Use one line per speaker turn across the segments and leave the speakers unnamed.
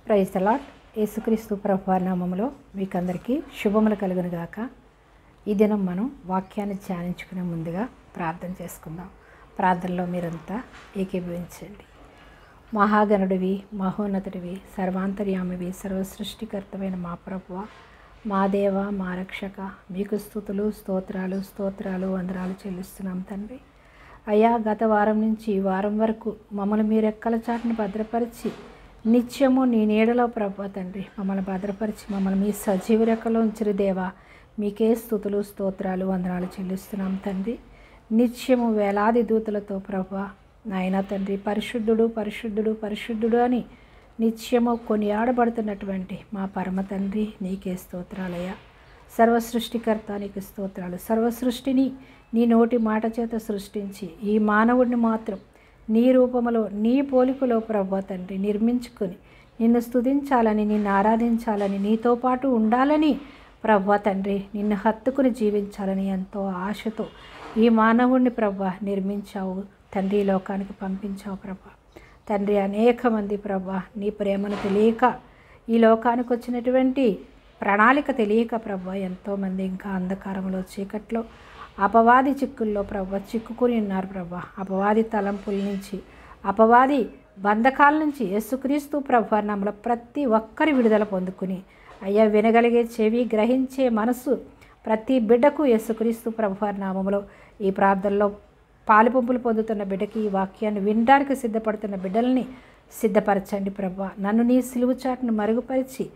Praise the lord. యేసుక్రీస్తు ప్రభువారి నామములో మీకందరికీ శుభములు కలుగును గాక. ఈ దినం మనం వాక్యాన్ని ధ్యానించుకునే ముందుగా ప్రార్థన చేసుకుందాం. ప్రార్థనలో మీరంతా ఏకీభవించండి. మహాగణుడివి, మహోన్నతుడివి, సర్వాంతర్యామివి, సర్వసృష్టికర్తమైన మా ప్రభువ, మా దేవ, మా రక్షక, మీకు స్తుతులు, స్తోత్రాలు, వందనాలు చెల్లిస్తున్నాం తండ్రి. అయ్యా, గత వారం నుంచి ఈ వారం వరకు మమ్మల్ని మీరు రెక్కల చాటును భద్రపరిచి నిత్యము నీ నీడలో ప్రభువా తండ్రి మమ్మల్ని భద్రపరిచి మమ్మల్ని మీ సజీవ రెక్కలో ఉంచిరి దేవా. మీకే స్తుతులు, స్తోత్రాలు, వందనాలు చెల్లిస్తున్నాం తండ్రి. నిత్యము వేలాది దూతలతో ప్రభువా నాయనా తండ్రి పరిశుద్ధుడు పరిశుద్ధుడు పరిశుద్ధుడు అని నిత్యము కొనియాడబడుతున్నటువంటి మా పరమ తండ్రి నీకే స్తోత్రాలయ్యా. సర్వసృష్టికర్త నీకు స్తోత్రాలు. సర్వసృష్టిని నీ నోటి మాట చేత సృష్టించి ఈ మానవుడిని మాత్రం నీ రూపములో నీ పోలికలో ప్రభువా తండ్రి నిర్మించుకొని నిన్ను స్తుతించాలని, నిన్ను ఆరాధించాలని, నీతో పాటు ఉండాలని ప్రభువా తండ్రి నిన్ను హత్తుకుని జీవించాలని ఎంతో ఆశతో ఈ మానవుడిని ప్రభువా నిర్మించావు తండ్రి, ఈ లోకానికి పంపించావు ప్రభువా తండ్రి. అనేక మంది ప్రభువా నీ ప్రేమను తెలియక ఈ లోకానికి వచ్చినటువంటి ప్రణాళిక తెలియక ప్రభువా ఎంతోమంది ఇంకా అంధకారంలో చీకట్లో అపవాది చిక్కుల్లో ప్రభువా చిక్కుకుని ఉన్నారు ప్రభువా. అపవాది తలంపుల నుంచి, అపవాది బంధకాల నుంచి యేసుక్రీస్తు ప్రభువా నామములో ప్రతి ఒక్కరి విడుదల పొందుకుని అయ్యా వినగలిగే చెవి, గ్రహించే మనసు ప్రతి బిడ్డకు యేసుక్రీస్తు ప్రభువా నామములో ఈ ప్రార్థనలో పాలుపంపులు పొందుతున్న బిడ్డకి ఈ వాక్యాన్ని వినడానికి సిద్ధపడుతున్న బిడ్డల్ని సిద్ధపరచండి ప్రభువా. నన్ను నీ సిలువ చాటును మరుగుపరిచి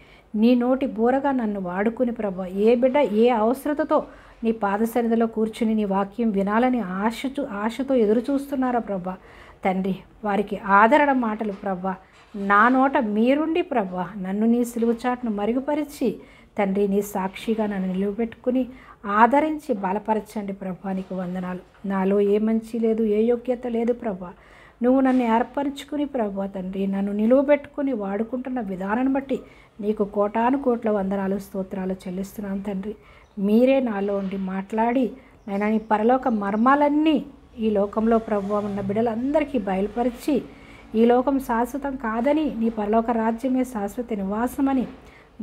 నీ నోటి బూరగా నన్ను వాడుకుని ప్రభువా ఏ బిడ్డ ఏ అవసరతతో నీ పాదసన్నిధిలో కూర్చుని నీ వాక్యం వినాలని ఆశతో ఎదురు చూస్తున్నారో ప్రభా తండ్రి, వారికి ఆదరణ మాటలు ప్రభా నా నోట మీరుండి ప్రభా నన్ను నీ సిలువ చాటును మరుగుపరిచి తండ్రి నీ సాక్షిగా నన్ను నిలువబెట్టుకుని ఆదరించి బలపరచండి ప్రభా. నీకు వందనాలు. నాలో ఏ మంచి లేదు, ఏ యోగ్యత లేదు ప్రభా. నువ్వు నన్ను ఏర్పరచుకుని ప్రభా తండ్రి నన్ను నిలువబెట్టుకుని వాడుకుంటున్న విధానాన్ని బట్టి నీకు కోటాను కోట్ల వందనాలు, స్తోత్రాలు చెల్లిస్తున్నాను తండ్రి. మీరే నాలో ఉండి మాట్లాడి నైనా నీ పరలోక మర్మాలన్నీ ఈ లోకంలో ప్రభువా ఉన్న బిడ్డలందరికీ బయలుపరిచి ఈ లోకం శాశ్వతం కాదని నీ పరలోక రాజ్యమే శాశ్వత నివాసమని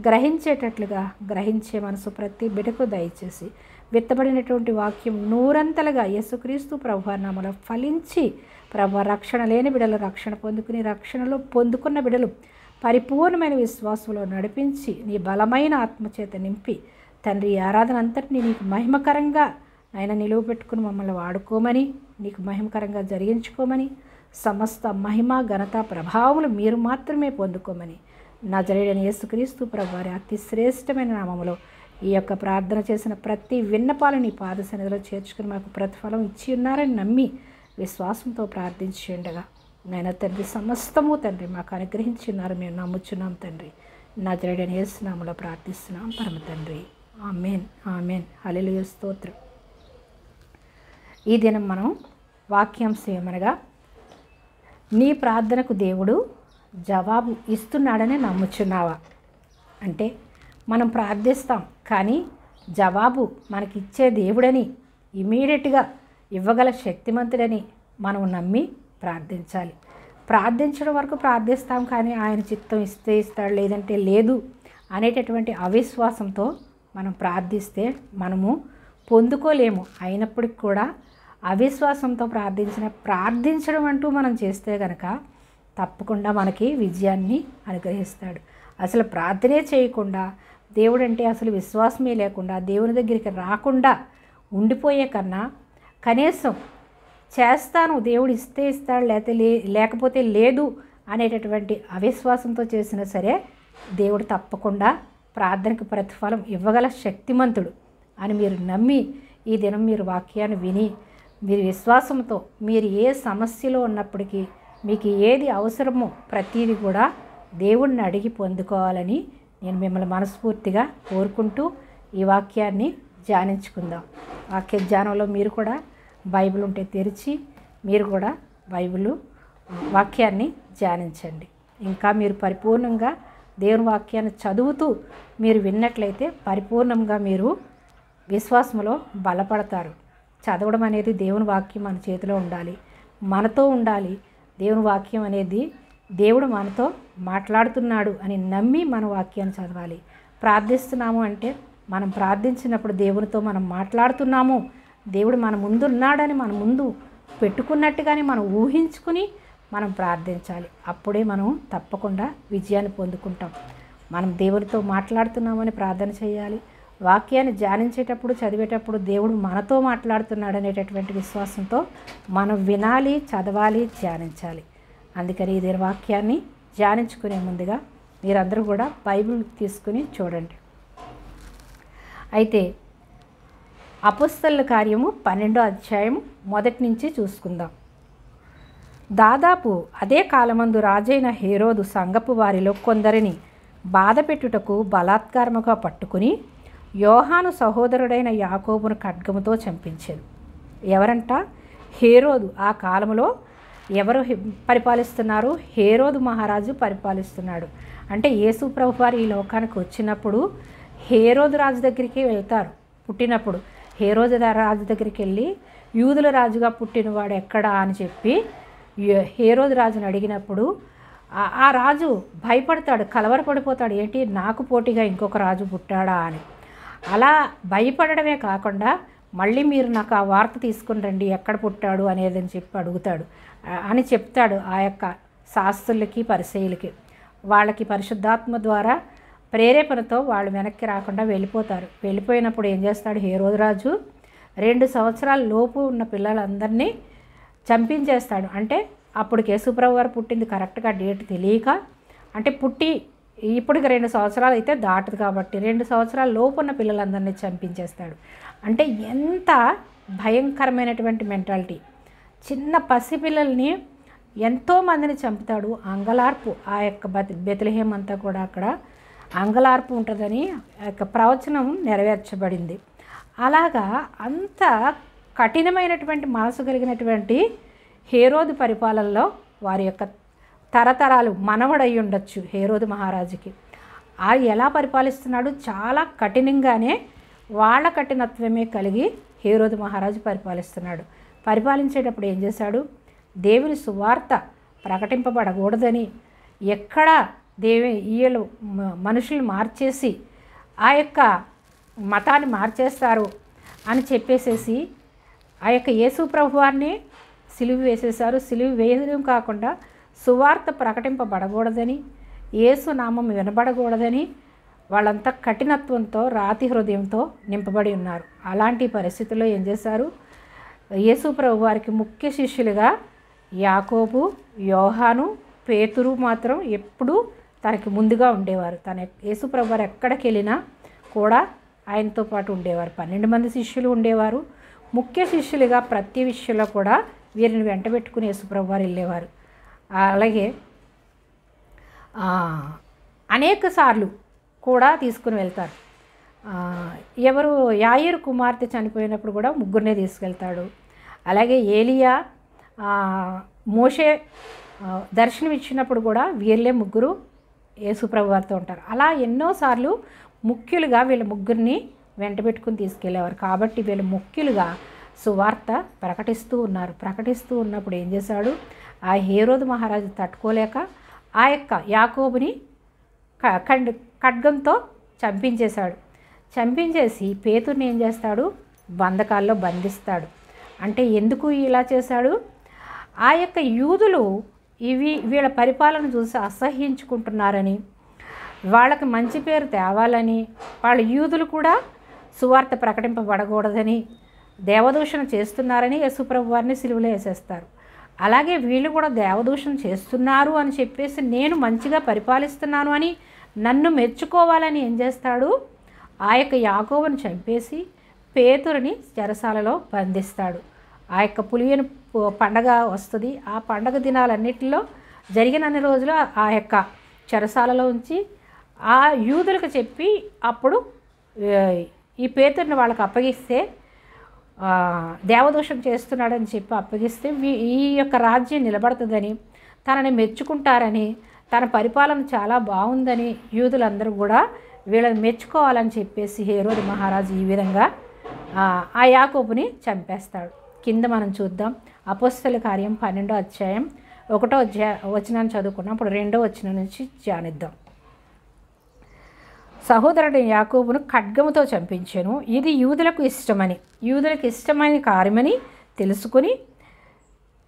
గ్రహించేటట్లుగా గ్రహించే మనసు ప్రతి బిడ్డకు దయచేసి విత్తబడినటువంటి వాక్యం నూరంతలుగా యేసుక్రీస్తు ప్రభువా నామములో ఫలించి ప్రభువా రక్షణ లేని బిడ్డలు రక్షణ పొందుకుని, రక్షణలో పొందుకున్న బిడ్డలు పరిపూర్ణమైన విశ్వాసంలో నడిపించి నీ బలమైన ఆత్మచేత నింపి తండ్రి ఆరాధన అంతటినీ నీకు మహిమకరంగా ఆయన నిలువ పెట్టుకుని మమ్మల్ని వాడుకోమని, నీకు మహిమకరంగా జరిగించుకోమని, సమస్త మహిమ ఘనత ప్రభావములు మీరు మాత్రమే పొందుకోమని నజరేయుడైన యేసుక్రీస్తు ప్రభువారి అతి శ్రేష్టమైన నామములో ఈ యొక్క ప్రార్థన చేసిన ప్రతి విన్నపాలు నీ పాద సన్నిధిలో చేర్చుకుని మాకు ప్రతిఫలం ఇచ్చి ఉన్నారని నమ్మి విశ్వాసంతో ప్రార్థించి ఉండగా నాయన తండ్రి సమస్తము తండ్రి మాకు అనుగ్రహించి ఉన్నారు మేము నమ్ముచున్నాం తండ్రి. నజరేయుడైన యేసు నామములో ప్రార్థిస్తున్నాం పరమ తండ్రి. ఆమేన్ ఆమేన్. హల్లెలూయా స్తోత్రం. ఈ దినం మనం వాక్యాంశం ఏమనగా నీ ప్రార్థనకు దేవుడు జవాబు ఇస్తున్నాడని నమ్ముచున్నావా? అంటే మనం ప్రార్థిస్తాం కానీ జవాబు మనకిచ్చే దేవుడని, ఇమీడియట్గా ఇవ్వగల శక్తిమంతుడని మనం నమ్మి ప్రార్థించాలి. ప్రార్థించడం వరకు ప్రార్థిస్తాం కానీ ఆయన చిత్తం ఇస్తే ఇస్తాడు లేదంటే లేదు అనేటటువంటి అవిశ్వాసంతో మనం ప్రార్థిస్తే మనము పొందుకోలేము. అయినప్పటికి కూడా అవిశ్వాసంతో ప్రార్థించడం అంటూ మనం చేస్తే కనుక తప్పకుండా మనకి విజయాన్ని అనుగ్రహిస్తాడు. అసలు ప్రార్థనే చేయకుండా దేవుడు అంటే అసలు విశ్వాసమే లేకుండా దేవుని దగ్గరికి రాకుండా ఉండిపోయే కన్నా కనీసం చేస్తాను దేవుడు ఇస్తే ఇస్తాడు లేకపోతే లేదు అనేటటువంటి అవిశ్వాసంతో చేసినా సరే దేవుడు తప్పకుండా ప్రార్థనకు ప్రతిఫలం ఇవ్వగల శక్తిమంతుడు అని మీరు నమ్మి ఈ దినం మీరు వాక్యాన్ని విని మీరు విశ్వాసంతో మీరు ఏ సమస్యలో ఉన్నప్పటికీ మీకు ఏది అవసరమో ప్రతీది కూడా దేవుణ్ణి అడిగి పొందుకోవాలని నేను మిమ్మల్ని మనస్ఫూర్తిగా కోరుకుంటూ ఈ వాక్యాన్ని ధ్యానించుకుందాం. వాక్య ధ్యానంలో మీరు కూడా బైబిల్ ఉంటే తెరిచి మీరు కూడా వాక్యాన్ని ధ్యానించండి. ఇంకా మీరు పరిపూర్ణంగా దేవుని వాక్యాన్ని చదువుతూ మీరు విన్నట్లయితే పరిపూర్ణంగా మీరు విశ్వాసంలో బలపడతారు. చదవడం అనేది దేవుని వాక్యం మన చేతిలో ఉండాలి, మనతో ఉండాలి. దేవుని వాక్యం అనేది దేవుడు మనతో మాట్లాడుతున్నాడు అని నమ్మి మన వాక్యాన్ని చదవాలి. ప్రార్థిస్తున్నాము అంటే మనం ప్రార్థించినప్పుడు దేవునితో మనం మాట్లాడుతున్నాము, దేవుడు మన ముందు ఉన్నాడని మన ముందు పెట్టుకున్నట్టుగానే మనం ఊహించుకుని మనం ప్రార్థించాలి. అప్పుడే మనం తప్పకుండా విజయాన్ని పొందుకుంటాం. మనం దేవునితో మాట్లాడుతున్నామని ప్రార్థన చేయాలి. వాక్యాన్ని ధ్యానించేటప్పుడు చదివేటప్పుడు దేవుడు మనతో మాట్లాడుతున్నాడు అనేటటువంటి విశ్వాసంతో మనం వినాలి, చదవాలి, ధ్యానించాలి. అందుకని ఇదే వాక్యాన్ని ధ్యానించుకునే ముందుగా మీరందరూ కూడా బైబిల్ తీసుకుని చూడండి. అయితే అపోస్తలుల కార్యము 12వ అధ్యాయం మొదటి నుంచి చూసుకుందాం. దాదాపు అదే కాలమందు రాజైన హేరోదు సంగపు వారిలో కొందరిని బాధపెట్టుటకు బలాత్కారముగా పట్టుకుని యోహాను సహోదరుడైన యాకోబును ఖడ్గముతో చంపించాడు. ఎవరంట? హేరోదు. ఆ కాలంలో ఎవరు పరిపాలిస్తున్నారు? హేరోదు మహారాజు పరిపాలిస్తున్నాడు. అంటే యేసు ప్రభు వారు ఈ లోకానికి వచ్చినప్పుడు హేరోదు రాజు దగ్గరికి వెళ్తారు. పుట్టినప్పుడు హేరోదు రాజు దగ్గరికి వెళ్ళి యూదుల రాజుగా పుట్టినవాడు ఎక్కడా అని చెప్పి హేరోదు రాజుని అడిగినప్పుడు ఆ రాజు భయపడతాడు, కలవరపడిపోతాడు. ఏంటి, నాకు పోటీగా ఇంకొక రాజు పుట్టాడా అని. అలా భయపడడమే కాకుండా మళ్ళీ మీరు నాకు ఆ వార్త తీసుకుని రండి, ఎక్కడ పుట్టాడు అనేదని చెప్పి అడుగుతాడు అని చెప్తాడు. ఆ యొక్క శాస్త్రులకి పరిసయ్యులకి వాళ్ళకి పరిశుద్ధాత్మ ద్వారా ప్రేరేపణతో వాళ్ళు వెనక్కి రాకుండా వెళ్ళిపోతారు. వెళ్ళిపోయినప్పుడు ఏం చేస్తాడు హేరోదు రాజు? 2 సంవత్సరాల లోపు ఉన్న పిల్లలందరినీ చంపించేస్తాడు. అంటే అప్పుడు యేసుప్రభు వారు పుట్టింది కరెక్ట్గా డేట్ తెలియక, అంటే పుట్టి ఇప్పటికి 2 సంవత్సరాలు అయితే దాటదు కాబట్టి 2 సంవత్సరాల లోపు ఉన్న పిల్లలందరినీ చంపించేస్తాడు. అంటే ఎంత భయంకరమైనటువంటి మెంటాలిటీ. చిన్న పసిపిల్లల్ని ఎంతోమందిని చంపుతాడు. అంగలార్పు, ఆ యొక్క బెత్లెహేం అంతా కూడా అక్కడ అంగలార్పు ఉంటుందని ఆ యొక్క ప్రవచనం నెరవేర్చబడింది. అలాగా అంత కఠినమైనటువంటి మనసు కలిగినటువంటి హేరోదు పరిపాలనలో వారి యొక్క తరతరాలు మనవడై ఉండొచ్చు హేరోదు మహారాజుకి. అది ఎలా పరిపాలిస్తున్నాడు? చాలా కఠినంగానే వాళ్ళ కఠినత్వమే కలిగి హేరోదు మహారాజు పరిపాలిస్తున్నాడు. పరిపాలించేటప్పుడు ఏం చేశాడు? దేవుని సువార్త ప్రకటింపబడకూడదని, ఎక్కడ వీళ్ళు మనుషులు మార్చేసి ఆ యొక్క మతాన్ని మార్చేస్తారు అని చెప్పేసేసి ఆ యొక్క యేసు ప్రభు వారిని సిలువ వేసేశారు. సిలువ వేయడం కాకుండా సువార్త ప్రకటింపబడకూడదని, యేసు నామం వినబడకూడదని వాళ్ళంతా కఠినత్వంతో రాతి హృదయంతో నింపబడి ఉన్నారు. అలాంటి పరిస్థితుల్లో ఏం చేశారు? యేసు ప్రభు వారికి ముఖ్య శిష్యులుగా యాకోబు, యోహాను, పేతురు మాత్రం ఎప్పుడూ తనకి ముందుగా ఉండేవారు. యేసు ప్రభు వారు ఎక్కడికి వెళ్ళినా కూడా ఆయనతో పాటు ఉండేవారు. 12 మంది శిష్యులు ఉండేవారు. ముఖ్య శిష్యులుగా ప్రతి విషయంలో కూడా వీరిని వెంట పెట్టుకుని యేసు ప్రభు వారు వెళ్ళేవారు. అలాగే అనేక సార్లు కూడా తీసుకుని వెళ్తారు. ఎవరు యాయీరు కుమార్తె చనిపోయినప్పుడు కూడా ముగ్గురినే తీసుకెళ్తాడు. అలాగే ఏలియా, మోషే దర్శనం ఇచ్చినప్పుడు కూడా వీళ్ళే ముగ్గురు యేసుప్రభు వారితో ఉంటారు. అలా ఎన్నోసార్లు ముఖ్యులుగా వీళ్ళ ముగ్గురిని వెంట పెట్టుకుని తీసుకెళ్ళేవారు. కాబట్టి వీళ్ళు ముఖ్యులుగా సువార్త ప్రకటిస్తూ ఉన్నారు. ప్రకటిస్తూ ఉన్నప్పుడు ఏం చేశాడు? ఆ హేరోదు మహారాజు తట్టుకోలేక ఆ యొక్క యాకోబుని ఖడ్గంతో చంపించేశాడు. చంపించేసి పేతుర్ని ఏం చేస్తాడు? బంధకాల్లో బంధిస్తాడు. అంటే ఎందుకు ఇలా చేశాడు? ఆ యొక్క యూదులు వీళ్ళ పరిపాలన చూసి అసహ్యించుకుంటున్నారని, వాళ్ళకి మంచి పేరు తేవాలని, వాళ్ళ యూదులు కూడా సువార్త ప్రకటింపబడకూడదని, దేవదూషణ చేస్తున్నారని యేసుప్రభు వారిని సిలువలో వేసేస్తారు. అలాగే వీళ్ళు కూడా దేవదూషణ చేస్తున్నారు అని చెప్పేసి నేను మంచిగా పరిపాలిస్తున్నాను అని నన్ను మెచ్చుకోవాలని ఏం చేస్తాడు? ఆ యొక్క యాకోబుని చంపేసి పేతురుని చెరసాలలో బంధిస్తాడు. ఆ యొక్క పులియను పండగ వస్తుంది. ఆ పండగ దినాలన్నిటిలో జరిగినన్ని రోజులు ఆ యొక్క చెరసాలలో ఉంచి ఆ యూదులకు చెప్పి అప్పుడు ఈ పేతురుని వాళ్ళకి అప్పగిస్తే, దేవదోషం చేస్తున్నాడని చెప్పి అప్పగిస్తే ఈ యొక్క రాజ్యం నిలబడుతుందని, తనని మెచ్చుకుంటారని, తన పరిపాలన చాలా బాగుందని యూదులందరూ కూడా వీళ్ళని మెచ్చుకోవాలని చెప్పేసి హేరోదు మహారాజు ఈ విధంగా ఆ యాకోబుని చంపేస్తాడు. కింద మనం చూద్దాం. అపోస్తలుల కార్యం 12వ అధ్యాయం ఒకటో వచనాన్ని చదువుకున్నాం. ఇప్పుడు 2వ వచనం నుంచి ధ్యానిద్దాం. సహోదరుడు యాకోబును ఖడ్గముతో చంపించెను, ఇది యూదులకు ఇష్టమైన కార్యమని తెలుసుకుని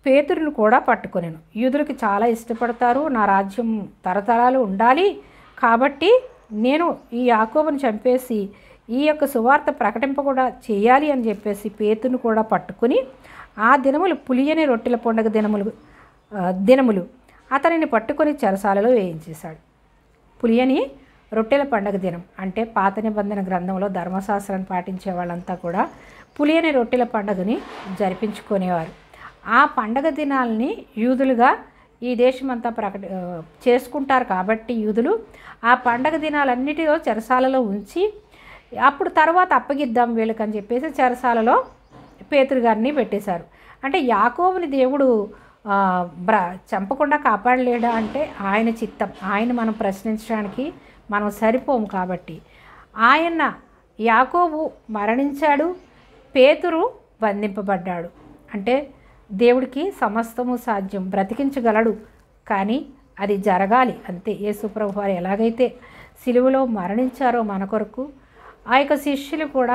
పేతురును కూడా పట్టుకొనెను. యూదులకి చాలా ఇష్టపడతారు, నా రాజ్యం తరతరాలు ఉండాలి కాబట్టి నేను ఈ యాకోబును చంపేసి ఈ యొక్క సువార్త ప్రకటింపకుండా చేయాలి అని చెప్పేసి పేతురును కూడా పట్టుకుని ఆ దినములు పులియని రొట్టెల పండుగ దినములు అతనిని పట్టుకొని చెరసాలలో వేయించేశాడు. పులియని రొట్టెల పండుగ దినం అంటే పాత నిబంధన గ్రంథంలో ధర్మశాస్త్రాన్ని పాటించే వాళ్ళంతా కూడా పులియని రొట్టెల పండుగని జరిపించుకునేవారు. ఆ పండగ దినాలని యూదులుగా ఈ దేశమంతా చేసుకుంటారు కాబట్టి యూదులు ఆ పండగ దినాలన్నిటిలో చెరసాలలో ఉంచి అప్పుడు తర్వాత అప్పగిద్దాం వీళ్ళకని చెప్పేసి చెరసాలలో పేతురు గారిని పెట్టేశారు. అంటే యాకోబుని దేవుడు చంపకుండా కాపాడలేడా అంటే ఆయన చిత్తం. ఆయన మనం ప్రశ్నించడానికి మనం సరిపోము కాబట్టి యాకోబు మరణించాడు, పేతురు బంధింపబడ్డాడు. అంటే దేవుడికి సమస్తము సాధ్యం, బ్రతికించగలడు, కానీ అది జరగాలి అంతే. యేసుప్రభు వారు ఎలాగైతే సిలువలో మరణించారో మన కొరకు ఆ యొక్క శిష్యులు కూడా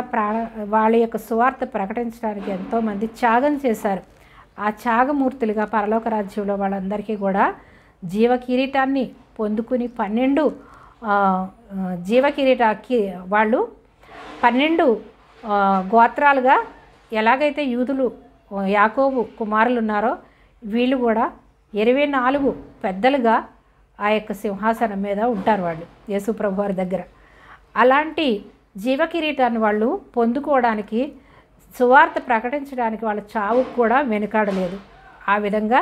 వాళ్ళ యొక్క సువార్త ప్రకటించడానికి ఎంతోమంది త్యాగం చేశారు. ఆ త్యాగమూర్తులుగా పరలోక రాజ్యంలో వాళ్ళందరికీ కూడా జీవకిరీటాన్ని పొందుకుని 12 జీవకిరీటాకి వాళ్ళు 12 గోత్రాలుగా ఎలాగైతే యూదులు యాకోబు కుమారులు ఉన్నారో వీళ్ళు కూడా 24 పెద్దలుగా ఆ యొక్క సింహాసనం మీద ఉంటారు వాళ్ళు యేసుప్రభు వారి దగ్గర. అలాంటి జీవకిరీటాన్ని వాళ్ళు పొందుకోవడానికి సువార్త ప్రకటించడానికి వాళ్ళ చావుకు కూడా వెనుకాడలేదు. ఆ విధంగా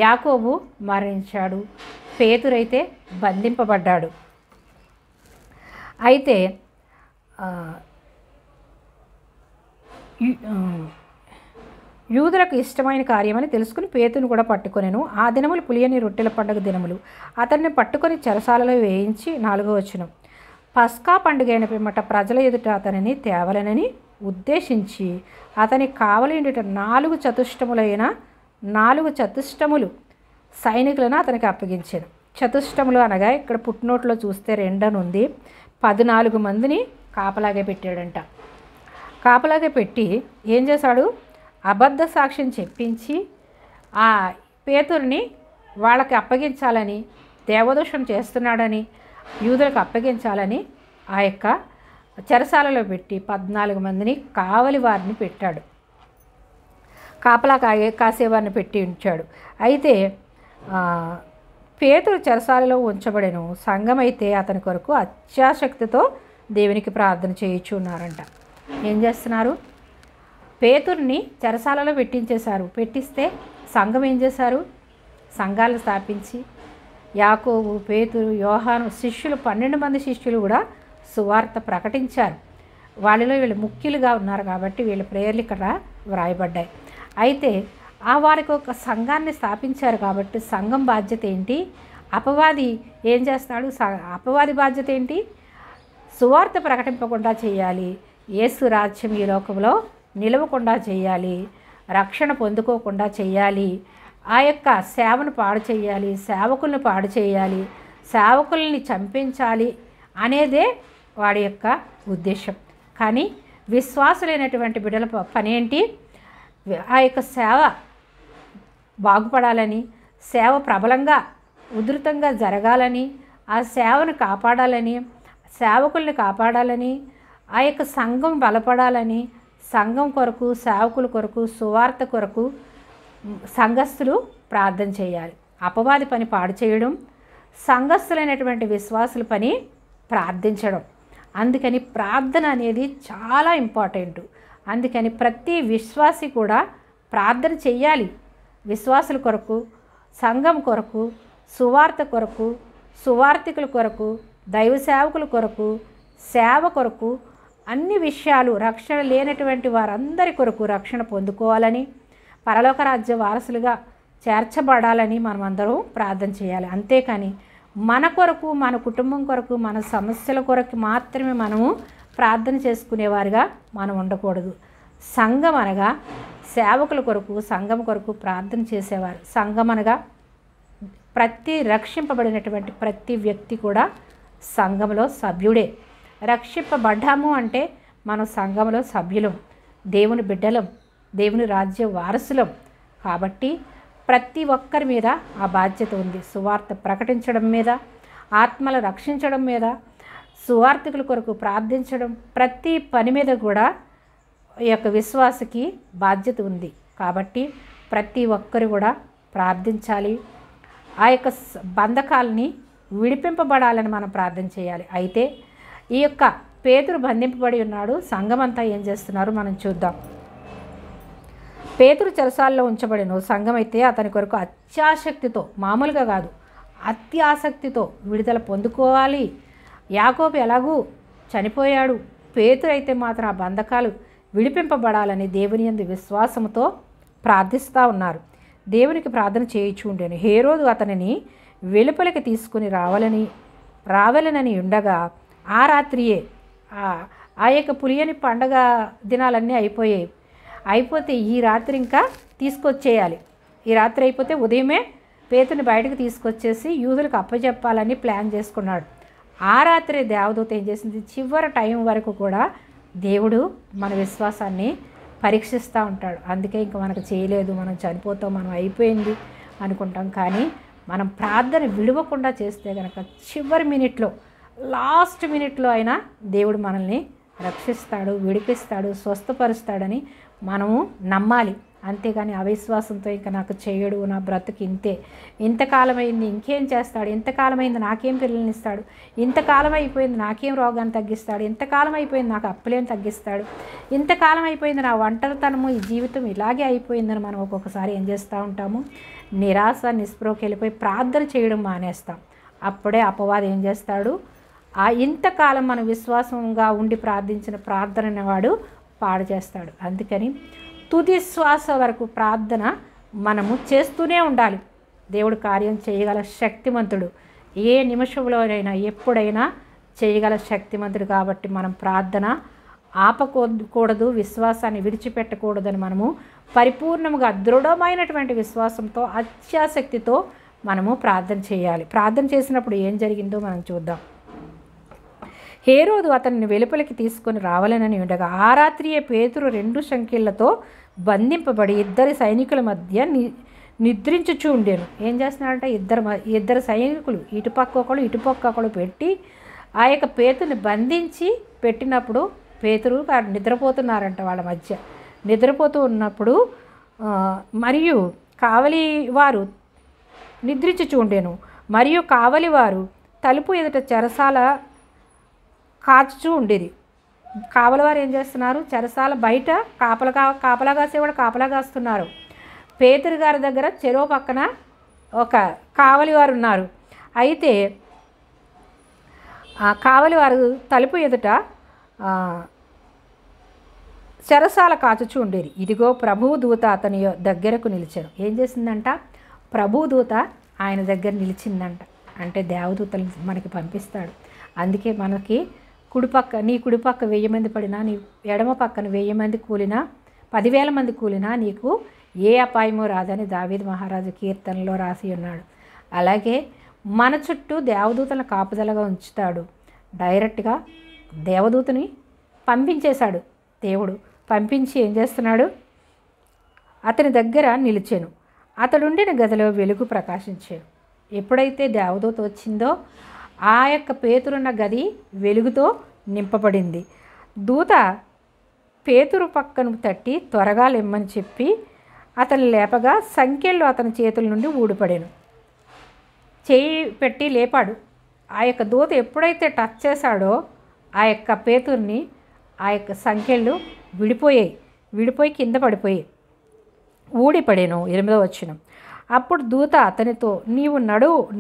యాకోబు మరణించాడు, పేతురైతే బంధింపబడ్డాడు. అయితే యూదులకు ఇష్టమైన కార్యమని తెలుసుకుని పేతును కూడా పట్టుకొనెను. ఆ దినములు పులియని రొట్టెల పండుగ దినములు. అతన్ని పట్టుకొని చెరసాలలో వేయించి 4వ వచనం పస్కా పండుగ అయిన పిమ్మట ప్రజల ఎదుట అతనిని తేవలనని ఉద్దేశించి అతనికి కావలిండుట 4 చతుష్టములు సైనికులను అతనికి అప్పగించాను. చతుష్టములు అనగా ఇక్కడ పుట్నోట్లో చూస్తే 2 అని ఉంది. 14 మందిని కాపలాగా పెట్టాడంట. కాపలాగా పెట్టి ఏం చేశాడు, అబద్ధ సాక్ష్యం చెప్పించి ఆ పేతురుని వాళ్ళకి అప్పగించాలని, దేవదోషం చేస్తున్నాడని యూదులకు అప్పగించాలని ఆ యొక్క చెరసాలలో పెట్టి 14 మందిని కావలి వారిని పెట్టాడు, కాపలా కాసేవారిని పెట్టి ఉంచాడు. అయితే పేతురు చెరసాలలో ఉంచబడెను. సంఘమైతే అతని కొరకు అత్యాసక్తితో దేవునికి ప్రార్థన చేయించున్నారంట. ఏం చేస్తున్నారు, పేతుర్ని చెరసాలలో పెట్టించేశారు. పెట్టిస్తే సంఘం ఏం చేశారు, సంఘాలు స్థాపించి యాకోబు, పేతురు, యోహాను శిష్యులు 12 మంది శిష్యులు కూడా సువార్త ప్రకటించారు. వాళ్ళలో వీళ్ళు ముఖ్యులుగా ఉన్నారు కాబట్టి వీళ్ళ ప్రేయర్లు ఇక్కడ వ్రాయబడ్డాయి. అయితే వారికి ఒక సంఘాన్ని స్థాపించారు కాబట్టి సంఘం బాధ్యత ఏంటి, అపవాది ఏం చేస్తాడు, అపవాది బాధ్యత ఏంటి, సువార్త ప్రకటింపకుండా చేయాలి, యేసు రాజ్యం ఈ లోకంలో నిలవకుండా చేయాలి, రక్షణ పొందుకోకుండా చేయాలి, ఆ యొక్క సేవను పాడు చేయాలి, సేవకుల్ని పాడు చేయాలి, సేవకుల్ని చంపించాలి అనేదే వాడి యొక్క ఉద్దేశం. కానీ విశ్వాసులైనటువంటి బిడ్డల పని ఏంటి, ఆ యొక్క సేవ బాగుపడాలని, సేవ ప్రబలంగా ఉధృతంగా జరగాలని, ఆ సేవను కాపాడాలని, సేవకుల్ని కాపాడాలని, ఆ యొక్క సంఘం బలపడాలని, సంఘం కొరకు, సేవకుల కొరకు, సువార్త కొరకు సంఘస్థులు ప్రార్థన చేయాలి. అపవాది పని పాడు చేయడం, సంఘస్థులైనటువంటి విశ్వాసుల పని ప్రార్థించడం. అందుకని ప్రార్థన అనేది చాలా ఇంపార్టెంట్. అందుకని ప్రతి విశ్వాసి కూడా ప్రార్థన చెయ్యాలి. విశ్వాసుల కొరకు, సంఘం కొరకు, సువార్త కొరకు, సువార్తికుల కొరకు, దైవ సేవకుల కొరకు, సేవ కొరకు, అన్ని విషయాలు, రక్షణ లేనటువంటి వారందరి కొరకు రక్షణ పొందుకోవాలని, పరలోక రాజ్య వారసులుగా చేర్చబడాలని మనమందరం ప్రార్థన చేయాలి. అంతేకాని మన కొరకు, మన కుటుంబం కొరకు, మన సమస్యల కొరకు మాత్రమే మనము ప్రార్థన చేసుకునేవారుగా మనం ఉండకూడదు. సంఘం అనగా సేవకుల కొరకు, సంఘం కొరకు ప్రార్థన చేసేవారు. సంఘం అనగా రక్షింపబడినటువంటి ప్రతి వ్యక్తి కూడా సంఘంలో సభ్యుడే. రక్షింపబడ్డాము అంటే మనం సంఘంలో సభ్యులం, దేవుని బిడ్డలం, దేవుని రాజ్య వారసులం. కాబట్టి ప్రతి ఒక్కరి మీద ఆ బాధ్యత ఉంది. సువార్త ప్రకటించడం మీద, ఆత్మలు రక్షించడం మీద, సువార్థికుల కొరకు ప్రార్థించడం, ప్రతి పని మీద కూడా ఈ యొక్క విశ్వాసకి బాధ్యత ఉంది. కాబట్టి ప్రతి ఒక్కరు కూడా ప్రార్థించాలి. ఆ యొక్క బంధకాలని విడిపింపబడాలని మనం ప్రార్థన చేయాలి. అయితే ఈ యొక్క పేతురు బంధింపబడి ఉన్నాడు. సంఘమంతా ఏం చేస్తున్నారు మనం చూద్దాం. పేతురు చెరసాల్లో ఉంచబడిన సంఘం అయితే అతని కొరకు అత్యాసక్తితో, మామూలుగా కాదు, అత్యాసక్తితో విడుదల పొందుకోవాలి. యాకోబు ఎలాగూ చనిపోయాడు, పేతురు అయితే మాత్రం ఆ బంధకాలు విడిపింపబడాలని దేవుని యందు విశ్వాసంతో ప్రార్థిస్తూ ఉన్నారు. దేవునికి ప్రార్థన చేయించు ఉండేను. హేరోదు అతనిని వెలుపలికి తీసుకుని రావాలనని ఉండగా ఆ రాత్రియే ఆ యొక్క పులియని పండగ దినాలన్నీ అయిపోతే ఈ రాత్రి ఇంకా తీసుకొచ్చేయాలి. ఈ రాత్రి అయిపోతే ఉదయమే పేతుని బయటకు తీసుకొచ్చేసి యూదులకు అప్పచెప్పాలని ప్లాన్ చేసుకున్నాడు. ఆ రాత్రి దేవదూత ఏం చేసింది, చివరి టైం వరకు కూడా దేవుడు మన విశ్వాసాన్ని పరీక్షిస్తూ ఉంటాడు. అందుకే ఇంకా మనకు చేయలేదు, మనం చనిపోతాం, మనం అయిపోయింది అనుకుంటాం. కానీ మనం ప్రార్థన విడవకుండా చేస్తే కనుక చివరి మినిట్లో, లాస్ట్ మినిట్లో అయినా దేవుడు మనల్ని రక్షిస్తాడు, విడిపిస్తాడు, స్వస్థపరుస్తాడని మనము నమ్మాలి. అంతేగాని అవిశ్వాసంతో ఇంకా నాకు చేయడు, నా బ్రతుకు ఇంతే, ఇంతకాలమైంది ఇంకేం చేస్తాడు, ఇంతకాలమైంది నాకేం పిల్లల్ని ఇస్తాడు, ఇంతకాలం అయిపోయింది నాకేం రోగాన్ని తగ్గిస్తాడు, ఇంతకాలం అయిపోయింది నాకు అప్పులేం తగ్గిస్తాడు, ఇంతకాలం అయిపోయింది నా ఒంటరితనము, ఈ జీవితం ఇలాగే అయిపోయిందని మనం ఒక్కొక్కసారి ఏం చేస్తూ ఉంటాము, నిరాశ నిస్పృహకి వెళ్ళిపోయి ప్రార్థన చేయడం మానేస్తాం. అప్పుడే అపవాది ఏం చేస్తాడు, ఆ ఇంతకాలం మన విశ్వాసంగా ఉండి ప్రార్థించిన ప్రార్థన వాడు పాడు చేస్తాడు. అందుకని తుది శ్వాస వరకు ప్రార్థన మనము చేస్తూనే ఉండాలి. దేవుడు కార్యం చేయగల శక్తిమంతుడు, ఏ నిమిషంలోనైనా ఎప్పుడైనా చేయగల శక్తిమంతుడు. కాబట్టి మనం ప్రార్థన ఆపకూడదు, విశ్వాసాన్ని విడిచిపెట్టకూడదని మనము పరిపూర్ణంగా దృఢమైనటువంటి విశ్వాసంతో, అత్యాసక్తితో మనము ప్రార్థన చేయాలి. ప్రార్థన చేసినప్పుడు ఏం జరిగిందో మనం చూద్దాం. హేరోదు అతన్ని వెలుపలికి తీసుకొని రావాలనని ఉండగా ఆ రాత్రియే పేతురు 2 సంకెళ్లతో బంధింపబడి ఇద్దరి సైనికుల మధ్య నిద్రించుచూ ఉండేను. ఏం చేస్తున్నాడంటే ఇద్దరు సైనికులు ఇటుపక్క ఒకళ్ళు పెట్టి ఆ యొక్క పేతుని బంధించి పెట్టినప్పుడు పేతురు నిద్రపోతున్నారంట. వాళ్ళ మధ్య నిద్రపోతూ ఉన్నప్పుడు మరియు కావలి వారు నిద్రించుచూ ఉండేను. మరియు కావలి వారు తలుపు ఎదుట చెరసాల కాచుచూ ఉండేది. కాపలవారు ఏం చేస్తున్నారు, చెరసాల బయట కాపలా కాసేవాడు కాపలా కాస్తున్నారు. పేతురు గారి దగ్గర చెరువు పక్కన ఒక కావలి వారు ఉన్నారు. అయితే ఆ కావలి వారు తలుపు ఎదుట చెరసాల కాచుచూ ఉండేది. ఇదిగో ప్రభువు దూత అతని దగ్గరకు నిలిచాడు. ఏం చేసిందంట, ప్రభువు దూత ఆయన దగ్గర నిలిచిందంట. అంటే దేవదూతలు మనకి పంపిస్తాడు. అందుకే మనకి నీ కుడిపక్క 1000 మంది పడినా, నీ ఎడమ పక్కన 1000 మంది కూలినా, 10,000 మంది కూలినా నీకు ఏ అపాయమో రాదని దావీదు మహారాజు కీర్తనలో రాసి ఉన్నాడు. అలాగే మన చుట్టూ దేవదూతలను కాపుదలగా ఉంచుతాడు. డైరెక్ట్గా దేవదూతని పంపించేశాడు. దేవుడు పంపించి ఏం చేస్తున్నాడు, అతని దగ్గర నిలిచాను. అతడుండిన గదిలో వెలుగు ప్రకాశించాడు. ఎప్పుడైతే దేవదూత వచ్చిందో ఆ యొక్క పేతురున్న గది వెలుగుతో నింపబడింది. దూత పేతురు పక్కను తట్టి త్వరగా లెమ్మని చెప్పి అతను లేపగా సంకెళ్ళు అతని చేతుల నుండి ఊడిపడాను. చేయి పెట్టి లేపాడు. ఆ యొక్క దూత ఎప్పుడైతే టచ్ చేశాడో ఆ యొక్క పేతుర్ని ఆ యొక్క సంకెళ్ళు విడిపోయి కింద పడిపోయి ఊడిపడాను. 8వ వచనం. అప్పుడు దూత అతనితో నీవు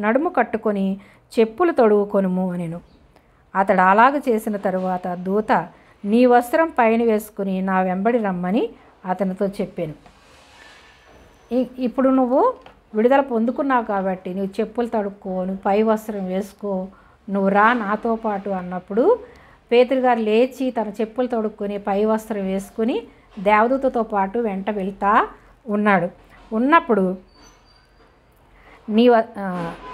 నడుము కట్టుకొని చెప్పులు తొడుగుకొనుము అనెను. అతడు అలాగ చేసిన తరువాత దూత నీ వస్త్రం పైన వేసుకుని నా వెంబడి రమ్మని అతనితో చెప్పాను. ఇప్పుడు నువ్వు విడుదల పొందుకున్నావు కాబట్టి నువ్వు చెప్పులు తడుక్కో, నువ్వు పై వస్త్రం వేసుకో, నువ్వు రా నాతో పాటు అన్నప్పుడు పేతురు గారు లేచి తన చెప్పులు తొడుక్కొని పై వస్త్రం వేసుకుని దేవదూతతో పాటు వెంట వెళ్తా ఉన్నాడు. ఉన్నప్పుడు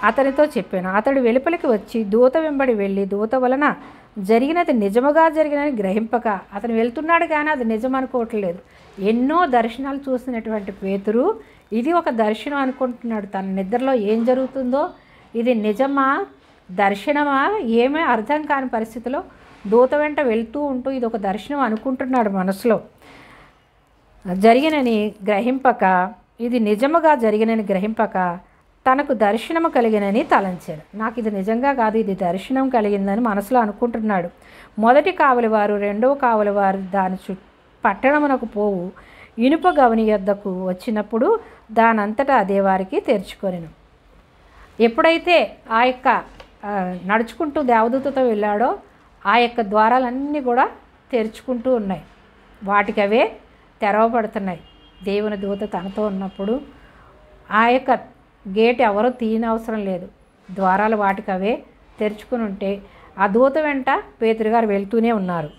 అతనితో చెప్పాను. అతడు వెలుపలికి వచ్చి దూత వెంబడి వెళ్ళి దూత వలన జరిగినది నిజముగా జరిగినని గ్రహింపక అతను వెళ్తున్నాడు, కానీ అది నిజం అనుకోవట్లేదు. ఎన్నో దర్శనాలు చూసినటువంటి పేతురు ఇది ఒక దర్శనం అనుకుంటున్నాడు. తన నిద్రలో ఏం జరుగుతుందో ఇది నిజమా దర్శనమా ఏమీ అర్థం కాని పరిస్థితిలో దూత వెంట వెళ్తూ ఉంటూ ఇది ఒక దర్శనం అనుకుంటున్నాడు మనసులో. జరిగినని గ్రహింపక, ఇది నిజముగా జరిగినని గ్రహింపక తనకు దర్శనము కలిగినని తలంచారు. నాకు ఇది నిజంగా కాదు, ఇది దర్శనం కలిగిందని మనసులో అనుకుంటున్నాడు. మొదటి కావలివారు రెండవ కావలివారు దాని పట్టణమునకు పోవు ఇనుప గవని యొద్దకు వచ్చినప్పుడు దానంతటా అదే వారికి తెరుచుకొనెను. ఎప్పుడైతే ఆ యొక్క నడుచుకుంటూ దేవదూతతో వెళ్ళాడో ఆ యొక్క ద్వారాలన్నీ కూడా తెరుచుకుంటూ ఉన్నాయి, వాటికి అవే తెరవబడుతున్నాయి. దేవుని దూత తనతో ఉన్నప్పుడు ఆ యొక్క గేట్ ఎవరో తీయనవసరం లేదు, ద్వారాలు వాటికి అవే తెరుచుకుని ఉంటే ఆ దూత వెంట పేతురు గారు వెళ్తూనే ఉన్నారు.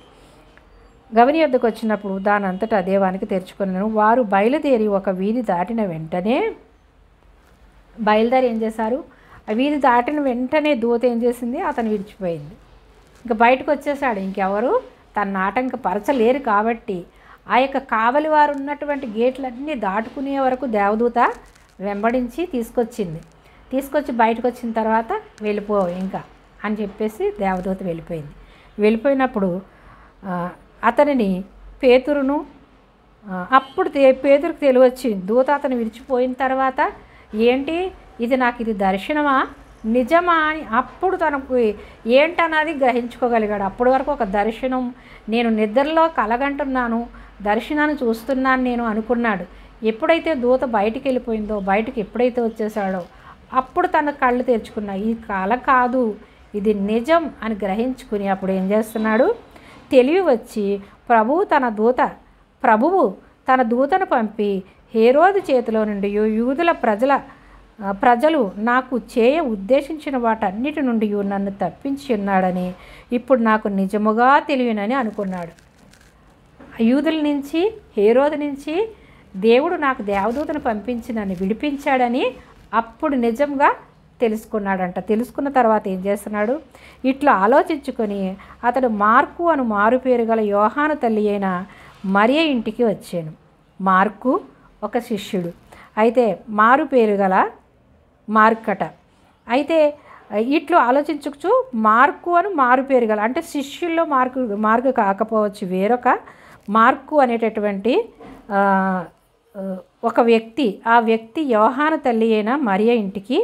గవని యొద్దకు వచ్చినప్పుడు దాని అంతటా దేవానికి తెరుచుకున్నాను. వారు బయలుదేరి ఒక వీధి దాటిన వెంటనే బయలుదేరి ఏం చేశారు, ఆ వీధి దాటిన వెంటనే దూత ఏం చేసింది, అతను విడిచిపోయింది. ఇంకా బయటకు వచ్చేసాడు. ఇంకెవరు తన ఆటంకపరచలేరు కాబట్టి ఆ యొక్క కావలి వారు ఉన్నటువంటి గేట్లన్నీ దాటుకునే వరకు దేవదూత వెంబడించి తీసుకొచ్చి బయటకు వచ్చిన తర్వాత వెళ్ళిపో ఇంకా అని చెప్పేసి దేవదూత వెళ్ళిపోయింది. వెళ్ళిపోయినప్పుడు అతనిని పేతురును అప్పుడు పేతురుకు తెలివచ్చింది. దూత అతను విడిచిపోయిన తర్వాత ఏంటి ఇది, నాకు ఇది దర్శనమా నిజమా అని అప్పుడు తనకు ఏంటన్నది గ్రహించుకోగలిగాడు. అప్పటి వరకు ఒక దర్శనం, నేను నిద్రలో కలగంటున్నాను, దర్శనాన్ని చూస్తున్నాను నేను అనుకున్నాడు. ఎప్పుడైతే దూత బయటికి వెళ్ళిపోయిందో, బయటికి ఎప్పుడైతే వచ్చేసాడో అప్పుడు తన కళ్ళు తెరుచుకున్నాయి. ఈ కల కాదు, ఇది నిజం అని గ్రహించుకుని అప్పుడు ఏం చేస్తున్నాడు, తెలివి వచ్చి ప్రభువు తన దూతను పంపి హేరోదు చేతిలో నుండి యూదుల ప్రజలు నాకు ఉద్దేశించిన వాటన్నిటి నుండి నన్ను తప్పించి ఉన్నాడని ఇప్పుడు నాకు నిజముగా తెలియనని అనుకున్నాడు. యూదుల నుంచి, హేరోదు నుంచి దేవుడు నాకు దేవదూతను పంపించి నన్ను విడిపించాడని అప్పుడు నిజంగా తెలుసుకున్నాడంట. తెలుసుకున్న తర్వాత ఏం చేస్తున్నాడు, ఇట్లా ఆలోచించుకొని అతడు మార్కు అను మారు పేరు గల యోహాను తల్లి అయిన మరియ ఇంటికి వచ్చాను. మార్కు ఒక శిష్యుడు, అయితే మారు పేరు గల మార్కట. అయితే ఇట్లు ఆలోచించుచు మార్కు అని మారు పేరు గల, అంటే శిష్యుల్లో మార్కు కాకపోవచ్చు, వేరొక మార్కు అనేటటువంటి ఒక వ్యక్తి, ఆ వ్యక్తి యోహాను తల్లి అయిన మరియ ఇంటికి,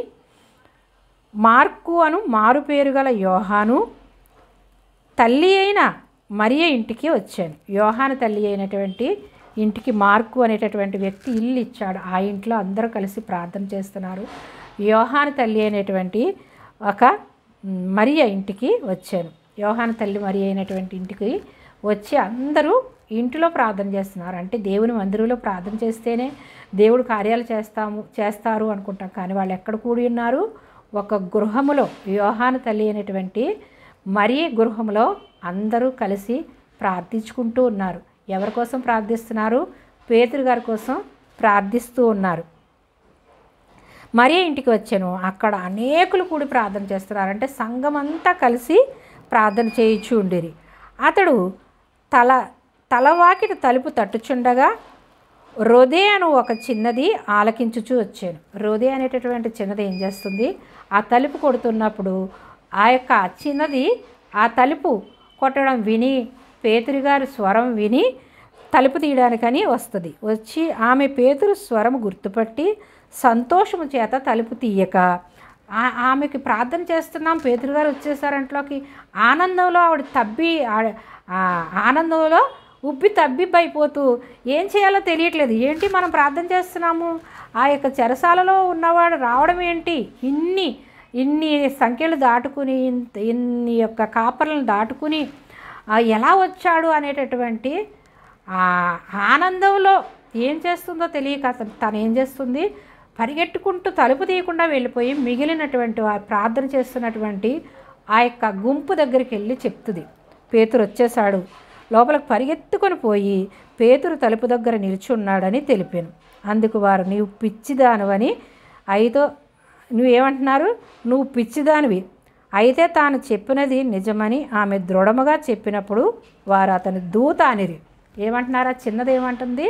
మార్కు అను మారు పేరు గల యోహాను తల్లి అయిన మరియ ఇంటికి వచ్చాను. యోహాను తల్లి అయినటువంటి ఇంటికి మార్కు అనేటటువంటి వ్యక్తి ఇల్లు ఇచ్చాడు. ఆ ఇంట్లో అందరూ కలిసి ప్రార్థన చేస్తున్నారు. యోహాను తల్లి అయినటువంటి ఒక మరియ ఇంటికి వచ్చాను. యోహాను తల్లి మరియ అయినటువంటి ఇంటికి వచ్చి అందరూ ఇంటిలో ప్రార్థన చేస్తున్నారు. అంటే దేవుని మందిరంలో ప్రార్థన చేస్తేనే దేవుడు కార్యాలు చేస్తారు అనుకుంటాం, కానీ వాళ్ళు ఎక్కడ కూడి ఉన్నారు, ఒక గృహములో, యోహాను తల్లి అయినటువంటి మరియ గృహంలో అందరూ కలిసి ప్రార్థించుకుంటూ ఉన్నారు. ఎవరి కోసం ప్రార్థిస్తున్నారు, పేతురు గారి కోసం ప్రార్థిస్తూ ఉన్నారు. మరియ ఇంటికి వచ్చాను, అక్కడ అనేకులు కూడి ప్రార్థన చేస్తున్నారు. అంటే సంఘమంతా కలిసి ప్రార్థన చేయించు ఉండిరి. అతడు తలవాకిటి తలుపు తట్టుచుండగా రోదే అను ఒక చిన్నది ఆలకించుచూ వచ్చాను. రోదే అనేటటువంటి చిన్నది ఏం చేస్తుంది, ఆ తలుపు కొడుతున్నప్పుడు ఆ యొక్క చిన్నది ఆ తలుపు కొట్టడం విని, పేతురు గారి స్వరం విని తలుపు తీయడానికని వస్తుంది. వచ్చి ఆమె పేతురు స్వరం గుర్తుపట్టి సంతోషము చేత తలుపు తీయక, ఆమెకి ప్రార్థన చేస్తున్నాం, పేతురు గారు వచ్చేసారంట్లోకి, ఆనందంలో ఆవిడ ఆనందంలో తబ్బిబ్బైపోతూ ఏం చేయాలో తెలియట్లేదు. ఏంటి మనం ప్రార్థన చేస్తున్నాము, ఆ యొక్క చెరసాలలో ఉన్నవాడు రావడం ఏంటి, ఇన్ని సంఖ్యలు దాటుకుని, ఇన్ని యొక్క కాపర్లను దాటుకుని ఎలా వచ్చాడు అనేటటువంటి ఆనందంలో ఏం చేస్తుందో తెలియక తను ఏం చేస్తుంది, పరిగెట్టుకుంటూ తలుపు తీయకుండా వెళ్ళిపోయి మిగిలినటువంటి ప్రార్థన చేస్తున్నటువంటి ఆ యొక్క గుంపు దగ్గరికి వెళ్ళి చెప్తుంది, పేతురు వచ్చేసాడు లోపలికి పరిగెత్తుకొని పోయి పేతురు తలుపు దగ్గర నిల్చున్నాడని తెలిపాను. అందుకు వారు, నీవు పిచ్చిదానివని అయితే నువ్వేమంటున్నారు? నువ్వు పిచ్చిదానివి అయితే తాను చెప్పినది నిజమని ఆమె దృఢముగా చెప్పినప్పుడు వారు అతని దూత అనిరి. ఏమంటున్నారా? చిన్నది ఏమంటుంది?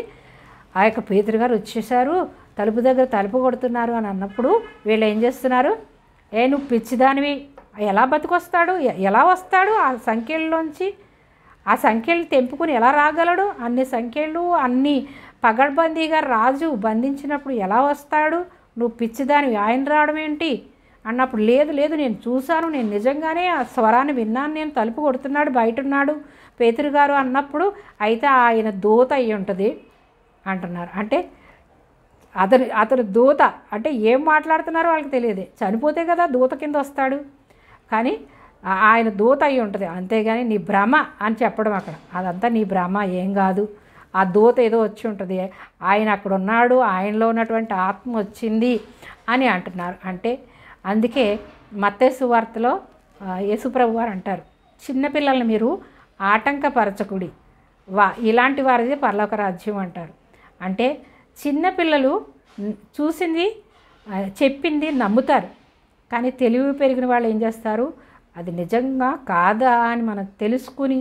ఆ యొక్క పేతురు గారు వచ్చేసారు, తలుపు దగ్గర తలుపు కొడుతున్నారు అని అన్నప్పుడు వీళ్ళు ఏం చేస్తున్నారు? నువ్వు పిచ్చిదానివి, ఎలా బతికొస్తాడు, ఎలా వస్తాడు ఆ సంఖ్యల్లోంచి? ఆ సంఖ్యలు తెంపుకుని ఎలా రాగలడు? అన్ని సంఖ్యలు అన్ని పగడ్బందీగా రాజు బంధించినప్పుడు ఎలా వస్తాడు? నువ్వు పిచ్చిదానివి, ఆయన రావడం ఏంటి అన్నప్పుడు, లేదు లేదు నేను చూశాను, నేను నిజంగానే ఆ స్వరాన్ని విన్నాను, నేను తలుపు కొడుతున్నాడు, బయట ఉన్నాడు పేతురు గారు అన్నప్పుడు, అయితే ఆయన దూత అయ్యి ఉంటుంది అంటున్నారు. అంటే అతను దూత అంటే ఏం మాట్లాడుతున్నారో వాళ్ళకి తెలియదు. చనిపోతే కదా దూత కింద వస్తాడు, కానీ ఆయన దూత అయి ఉంటుంది, అంతేగాని నీ భ్రమ అని చెప్పడం అక్కడ. అదంతా నీ భ్రమ, ఏం కాదు, ఆ దూత ఏదో వచ్చి ఉంటుంది, ఆయన అక్కడ ఉన్నాడు, ఆయనలో ఉన్నటువంటి ఆత్మ వచ్చింది అని అంటున్నారు. అంటే అందుకే మత్తయి సువార్తలో యేసుప్రభు వారు అంటారు, చిన్నపిల్లల్ని మీరు ఆటంకపరచకుడి, ఇలాంటి వారిది పరలోక రాజ్యం అంటారు. అంటే చిన్నపిల్లలు చూసింది చెప్పింది నమ్ముతారు, కానీ తెలివి పెరిగిన వాళ్ళు ఏం చేస్తారు? అది నిజంగా కాదా అని మనం తెలుసుకుని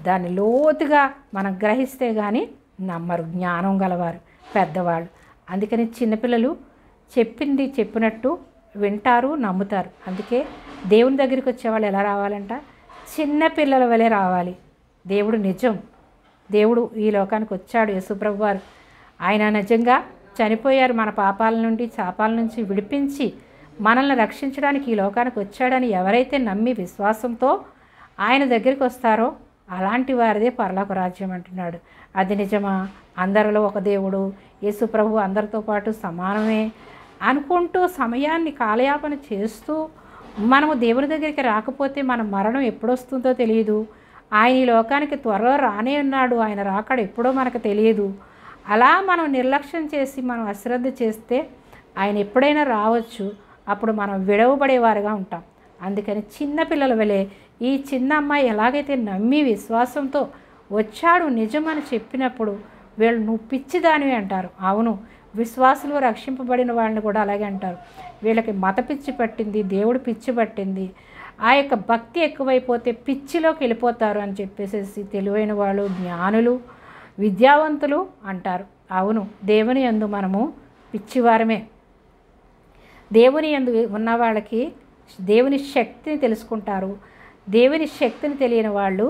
దాన్ని లోతుగా మనం గ్రహిస్తే కానీ నమ్మరు, జ్ఞానం గలవారు పెద్దవాళ్ళు. అందుకని చిన్నపిల్లలు చెప్పింది చెప్పినట్టు వింటారు, నమ్ముతారు. అందుకే దేవుని దగ్గరికి వచ్చేవాళ్ళు ఎలా రావాలంట? చిన్నపిల్లల వలె రావాలి. దేవుడు నిజం, దేవుడు ఈ లోకానికి వచ్చాడు, యేసుప్రభు వారు. ఆయన నిజంగా చనిపోయారు, మన పాపాల నుండి శాపాల నుంచి విడిపించి మనల్ని రక్షించడానికి ఈ లోకానికి వచ్చాడని ఎవరైతే నమ్మి విశ్వాసంతో ఆయన దగ్గరికి వస్తారో అలాంటి వారిదే పరలోక రాజ్యం అంటున్నాడు. అది నిజమా? అందరిలో ఒక దేవుడు, యేసుప్రభు అందరితో పాటు సమానమే అనుకుంటూ సమయాన్ని కాలయాపన చేస్తూ మనము దేవుని దగ్గరికి రాకపోతే మన మరణం ఎప్పుడొస్తుందో తెలియదు. ఆయన ఈ లోకానికి త్వరలో రానే ఉన్నాడు, ఆయన రాకడ ఎప్పుడో మనకు తెలియదు. అలా మనం నిర్లక్ష్యం చేసి మనం అశ్రద్ధ చేస్తే ఆయన ఎప్పుడైనా రావచ్చు, అప్పుడు మనం విడవబడేవారుగా ఉంటాం. అందుకని చిన్నపిల్లల వలె ఈ చిన్న అమ్మాయి ఎలాగైతే నమ్మి విశ్వాసంతో వచ్చాడు నిజమని చెప్పినప్పుడు వీళ్ళు నువ్వు పిచ్చిదానివి అంటారు. అవును, విశ్వాసులు రక్షింపబడిన వాళ్ళని కూడా అలాగే అంటారు. వీళ్ళకి మత పిచ్చి పట్టింది, దేవుడు పిచ్చి పట్టింది, ఆ యొక్క భక్తి ఎక్కువైపోతే పిచ్చిలోకి వెళ్ళిపోతారు అని చెప్పేసి తెలివైన వాళ్ళు, జ్ఞానులు, విద్యావంతులు అంటారు. అవును, దేవుని యందు మనము పిచ్చివారమే. దేవుని యందు ఉన్న వాళ్ళకి దేవుని శక్తిని తెలుసుకుంటారు. దేవుని శక్తిని తెలియని వాళ్ళు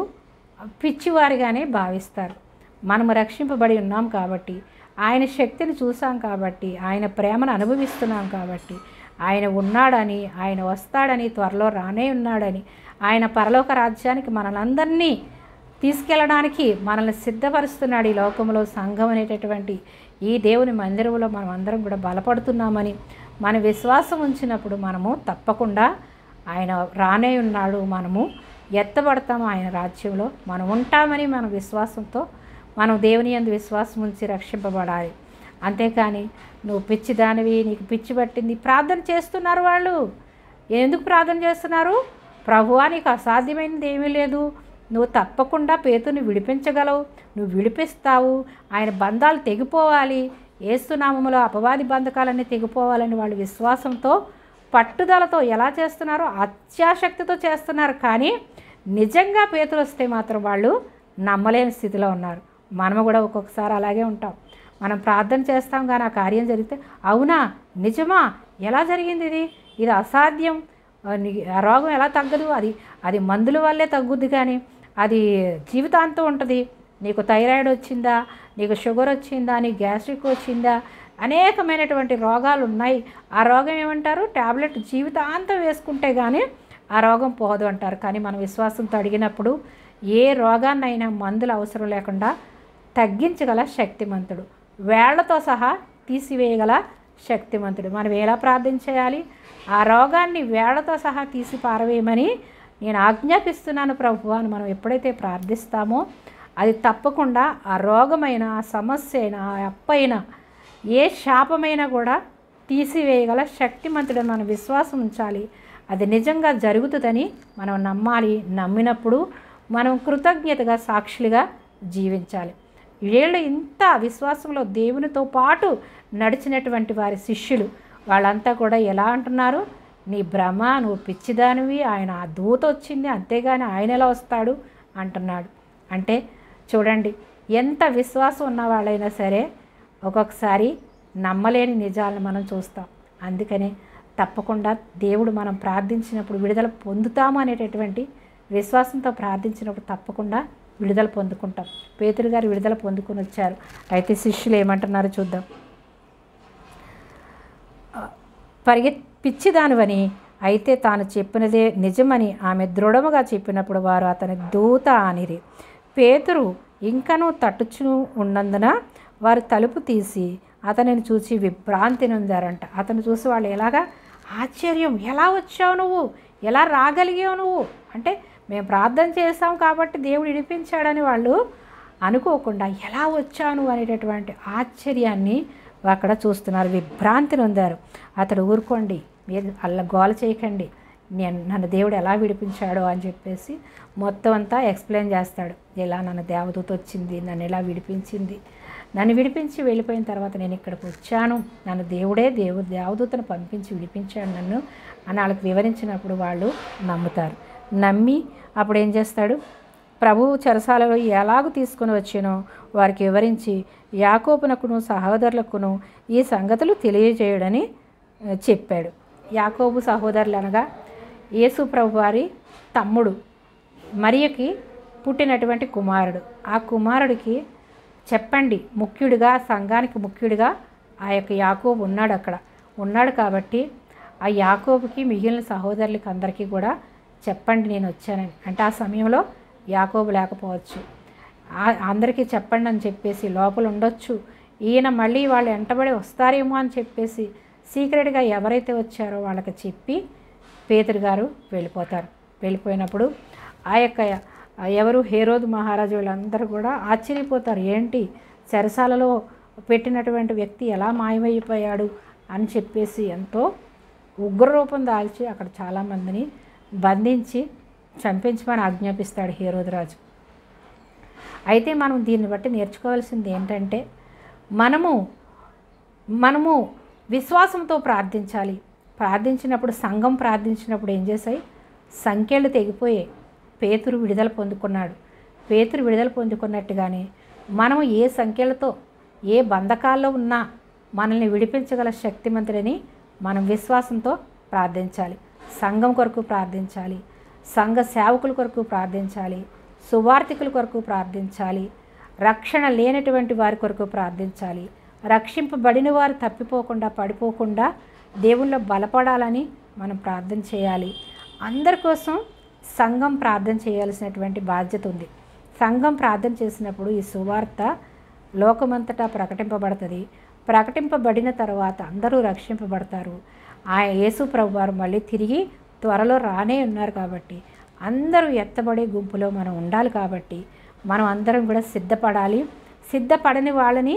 పిచ్చివారిగానే భావిస్తారు. మనము రక్షింపబడి ఉన్నాం కాబట్టి, ఆయన శక్తిని చూసాం కాబట్టి, ఆయన ప్రేమను అనుభవిస్తున్నాం కాబట్టి, ఆయన ఉన్నాడని, ఆయన వస్తాడని, త్వరలో రానే ఉన్నాడని, ఆయన పరలోక రాజ్యానికి మనలందరినీ తీసుకెళ్ళడానికి మనల్ని సిద్ధపరుస్తున్నాడు. ఈ లోకంలో సంఘం అనేటటువంటి ఈ దేవుని మందిరంలో మనం అందరం కూడా బలపడుతున్నామని మన విశ్వాసం ఉంచినప్పుడు మనము తప్పకుండా ఆయన రానే ఉన్నాడు, మనము ఎత్తబడతాము, ఆయన రాజ్యంలో మనం ఉంటామని మన విశ్వాసంతో మనం దేవుని యందు విశ్వాసం ఉంచి రక్షింపబడాలి. అంతేకాని నువ్వు పిచ్చిదానివి, నీకు పిచ్చి పట్టింది, ప్రార్థన చేస్తున్నారు వాళ్ళు. ఎందుకు ప్రార్థన చేస్తున్నారు? ప్రభువా, నీకు అసాధ్యమైనది ఏమీ లేదు, నువ్వు తప్పకుండా పేతుని విడిపించగలవు, నువ్వు విడిపిస్తావు, ఆయన బంధాలు తెగిపోవాలి, యేసు నామములో అపవాది బంధకాలన్నీ తెగిపోవాలని వాళ్ళు విశ్వాసంతో పట్టుదలతో ఎలా చేస్తున్నారో అత్యాశక్తితో చేస్తున్నారు. కానీ నిజంగా పేతురు వస్తే మాత్రం వాళ్ళు నమ్మలేని స్థితిలో ఉన్నారు. మనము కూడా ఒక్కొక్కసారి అలాగే ఉంటాం. మనం ప్రార్థన చేస్తాం కానీ ఆ కార్యం జరిగితే అవునా, నిజమా, ఎలా జరిగింది, ఇది అసాధ్యం, ఆ రోగం ఎలా తగ్గదు, అది మందుల వల్లే తగ్గుద్ది కానీ అది జీవితాంతం ఉంటుంది. నీకు థైరాయిడ్ వచ్చిందా, నీకు షుగర్ వచ్చిందా, నీకు గ్యాస్ట్రిక్ వచ్చిందా, అనేకమైనటువంటి రోగాలు ఉన్నాయి. ఆ రోగం ఏమంటారు? ట్యాబ్లెట్ జీవితాంతం వేసుకుంటే కానీ ఆ రోగం పోదు అంటారు. కానీ మనం విశ్వాసంతో అడిగినప్పుడు ఏ రోగాన్నైనా మందులు అవసరం లేకుండా తగ్గించగల శక్తిమంతుడు, వేళ్లతో సహా తీసివేయగల శక్తిమంతుడు. మనం ఎలా ప్రార్థన చేయాలి? ఆ రోగాన్ని వేళ్లతో సహా తీసి పారవేయమని నేను ఆజ్ఞాపిస్తున్నాను ప్రభువా అని మనం ఎప్పుడైతే ప్రార్థిస్తామో అది తప్పకుండా ఆ రోగమైన, ఆ సమస్య అయినా, ఆ అప్పైనా, ఏ శాపమైనా కూడా తీసివేయగల శక్తిమంతుడని మనం విశ్వాసం ఉంచాలి. అది నిజంగా జరుగుతుందని మనం నమ్మాలి. నమ్మినప్పుడు మనం కృతజ్ఞతగా సాక్షులుగా జీవించాలి. వీళ్ళు ఇంత విశ్వాసంలో దేవునితో పాటు నడిచినటువంటి వారి శిష్యులు వాళ్ళంతా కూడా ఎలా అంటున్నారు, నీ భ్రమ, నువ్వు పిచ్చిదానివి, ఆయన ఆ దూత వచ్చింది అంతేగాని ఆయన ఎలా వస్తాడు అంటున్నాడు. అంటే చూడండి, ఎంత విశ్వాసం ఉన్న వాళ్ళైనా సరే ఒక్కొక్కసారి నమ్మలేని నిజాలను మనం చూస్తాం. అందుకనే తప్పకుండా దేవుడు మనం ప్రార్థించినప్పుడు విడుదల పొందుతాము అనేటటువంటి విశ్వాసంతో ప్రార్థించినప్పుడు తప్పకుండా విడుదల పొందుకుంటాం. పేతురు గారు విడుదల పొందుకొని వచ్చారు. అయితే శిష్యులు ఏమంటున్నారో చూద్దాం. పిచ్చిదానివని అయితే తాను చెప్పినదే నిజమని ఆమె దృఢముగా చెప్పినప్పుడు వారు అతని దూత అనిరి. పేతురు ఇంకనూ తట్టుచు ఉన్నందున వారు తలుపు తీసి అతనిని చూసి విభ్రాంతి నొందారంట. అతను చూసి వాళ్ళు ఎలాగా ఆశ్చర్యం, ఎలా వచ్చావు నువ్వు, ఎలా రాగలిగావు నువ్వు అంటే, మేము ప్రార్థన చేస్తాం కాబట్టి దేవుడు విడిపించాడని వాళ్ళు అనుకోకుండా ఎలా వచ్చాను అనేటటువంటి ఆశ్చర్యాన్ని అక్కడ చూస్తున్నారు. విభ్రాంతి నొందారు. అతడు ఊరుకోండి, మీరు అలా గోల చేయకండి, నన్ను దేవుడు ఎలా విడిపించాడో అని చెప్పేసి మొత్తం అంతా ఎక్స్ప్లెయిన్ చేస్తాడు. ఇలా నన్ను దేవదూత వచ్చింది, నన్ను ఎలా విడిపించింది, నన్ను విడిపించి వెళ్ళిపోయిన తర్వాత నేను ఇక్కడికి వచ్చాను, నన్ను దేవదూతను పంపించి విడిపించాడు నన్ను అని వాళ్ళకి వివరించినప్పుడు వాళ్ళు నమ్ముతారు. నమ్మి అప్పుడు ఏం చేస్తాడు, ప్రభువు చెరసాలలో ఎలాగూ తీసుకుని వచ్చానో వారికి వివరించి యాకోబునకును సహోదరులకును ఈ సంగతులు తెలియజేయడని చెప్పాడు. యాకోబు సహోదరులు అనగా యేసు ప్రభు వారి తమ్ముడు మరియకి పుట్టినటువంటి కుమారుడు. ఆ కుమారుడికి చెప్పండి, ముఖ్యుడిగా, సంఘానికి ముఖ్యుడిగా ఆ యొక్క యాకోబు ఉన్నాడు కాబట్టి ఆ యాకోబుకి మిగిలిన సహోదరులకి అందరికీ కూడా చెప్పండి నేను వచ్చానని. అంటే ఆ సమయంలో యాకోబు లేకపోవచ్చు, అందరికీ చెప్పండి అని చెప్పేసి లోపల ఉండొచ్చు. ఈయన మళ్ళీ వాళ్ళు వెంటబడి వస్తారేమో అని చెప్పేసి సీక్రెట్గా ఎవరైతే వచ్చారో వాళ్ళకి చెప్పి పేతురు గారు వెళ్ళిపోతారు. వెళ్ళిపోయినప్పుడు ఆ యొక్క ఎవరు హేరోదు మహారాజు వీళ్ళందరూ కూడా ఆశ్చర్యపోతారు. ఏంటి, చెరసాలలో పెట్టినటువంటి వ్యక్తి ఎలా మాయమైపోయాడు అని చెప్పేసి ఎంతో ఉగ్రరూపం దాల్చి అక్కడ చాలామందిని బంధించి చంపించమని ఆజ్ఞాపిస్తాడు హేరోదు రాజు. అయితే మనం దీన్ని బట్టి నేర్చుకోవాల్సింది ఏంటంటే, మనము విశ్వాసంతో ప్రార్థించాలి. ప్రార్థించినప్పుడు సంఘం ప్రార్థించినప్పుడు ఏం చేశాయి, సంఖ్యలు తెగిపోయాయి. పేతురు విడుదల పొందుకున్నాడు. పేతురు విడుదల పొందుకున్నట్టుగానే మనము ఏ సంఖ్యలతో ఏ బంధకాల్లో ఉన్నా మనల్ని విడిపించగల శక్తిమంతుడని మనం విశ్వాసంతో ప్రార్థించాలి. సంఘం కొరకు ప్రార్థించాలి, సంఘ సేవకుల కొరకు ప్రార్థించాలి, సువార్థికుల కొరకు ప్రార్థించాలి, రక్షణ లేనటువంటి వారి కొరకు ప్రార్థించాలి. రక్షింపబడిన వారు తప్పిపోకుండా పడిపోకుండా దేవుళ్ళో బలపడాలని మనం ప్రార్థన చేయాలి. అందరి కోసం సంఘం ప్రార్థన చేయాల్సినటువంటి బాధ్యత ఉంది. సంఘం ప్రార్థన చేసినప్పుడు ఈ సువార్త లోకమంతటా ప్రకటింపబడుతుంది. ప్రకటింపబడిన తర్వాత అందరూ రక్షింపబడతారు. ఆ యేసు ప్రభు వారు మళ్ళీ తిరిగి త్వరలో రానే ఉన్నారు కాబట్టి అందరూ ఎత్తబడే గుంపులో మనం ఉండాలి. కాబట్టి మనం అందరం కూడా సిద్ధపడాలి. సిద్ధపడని వాళ్ళని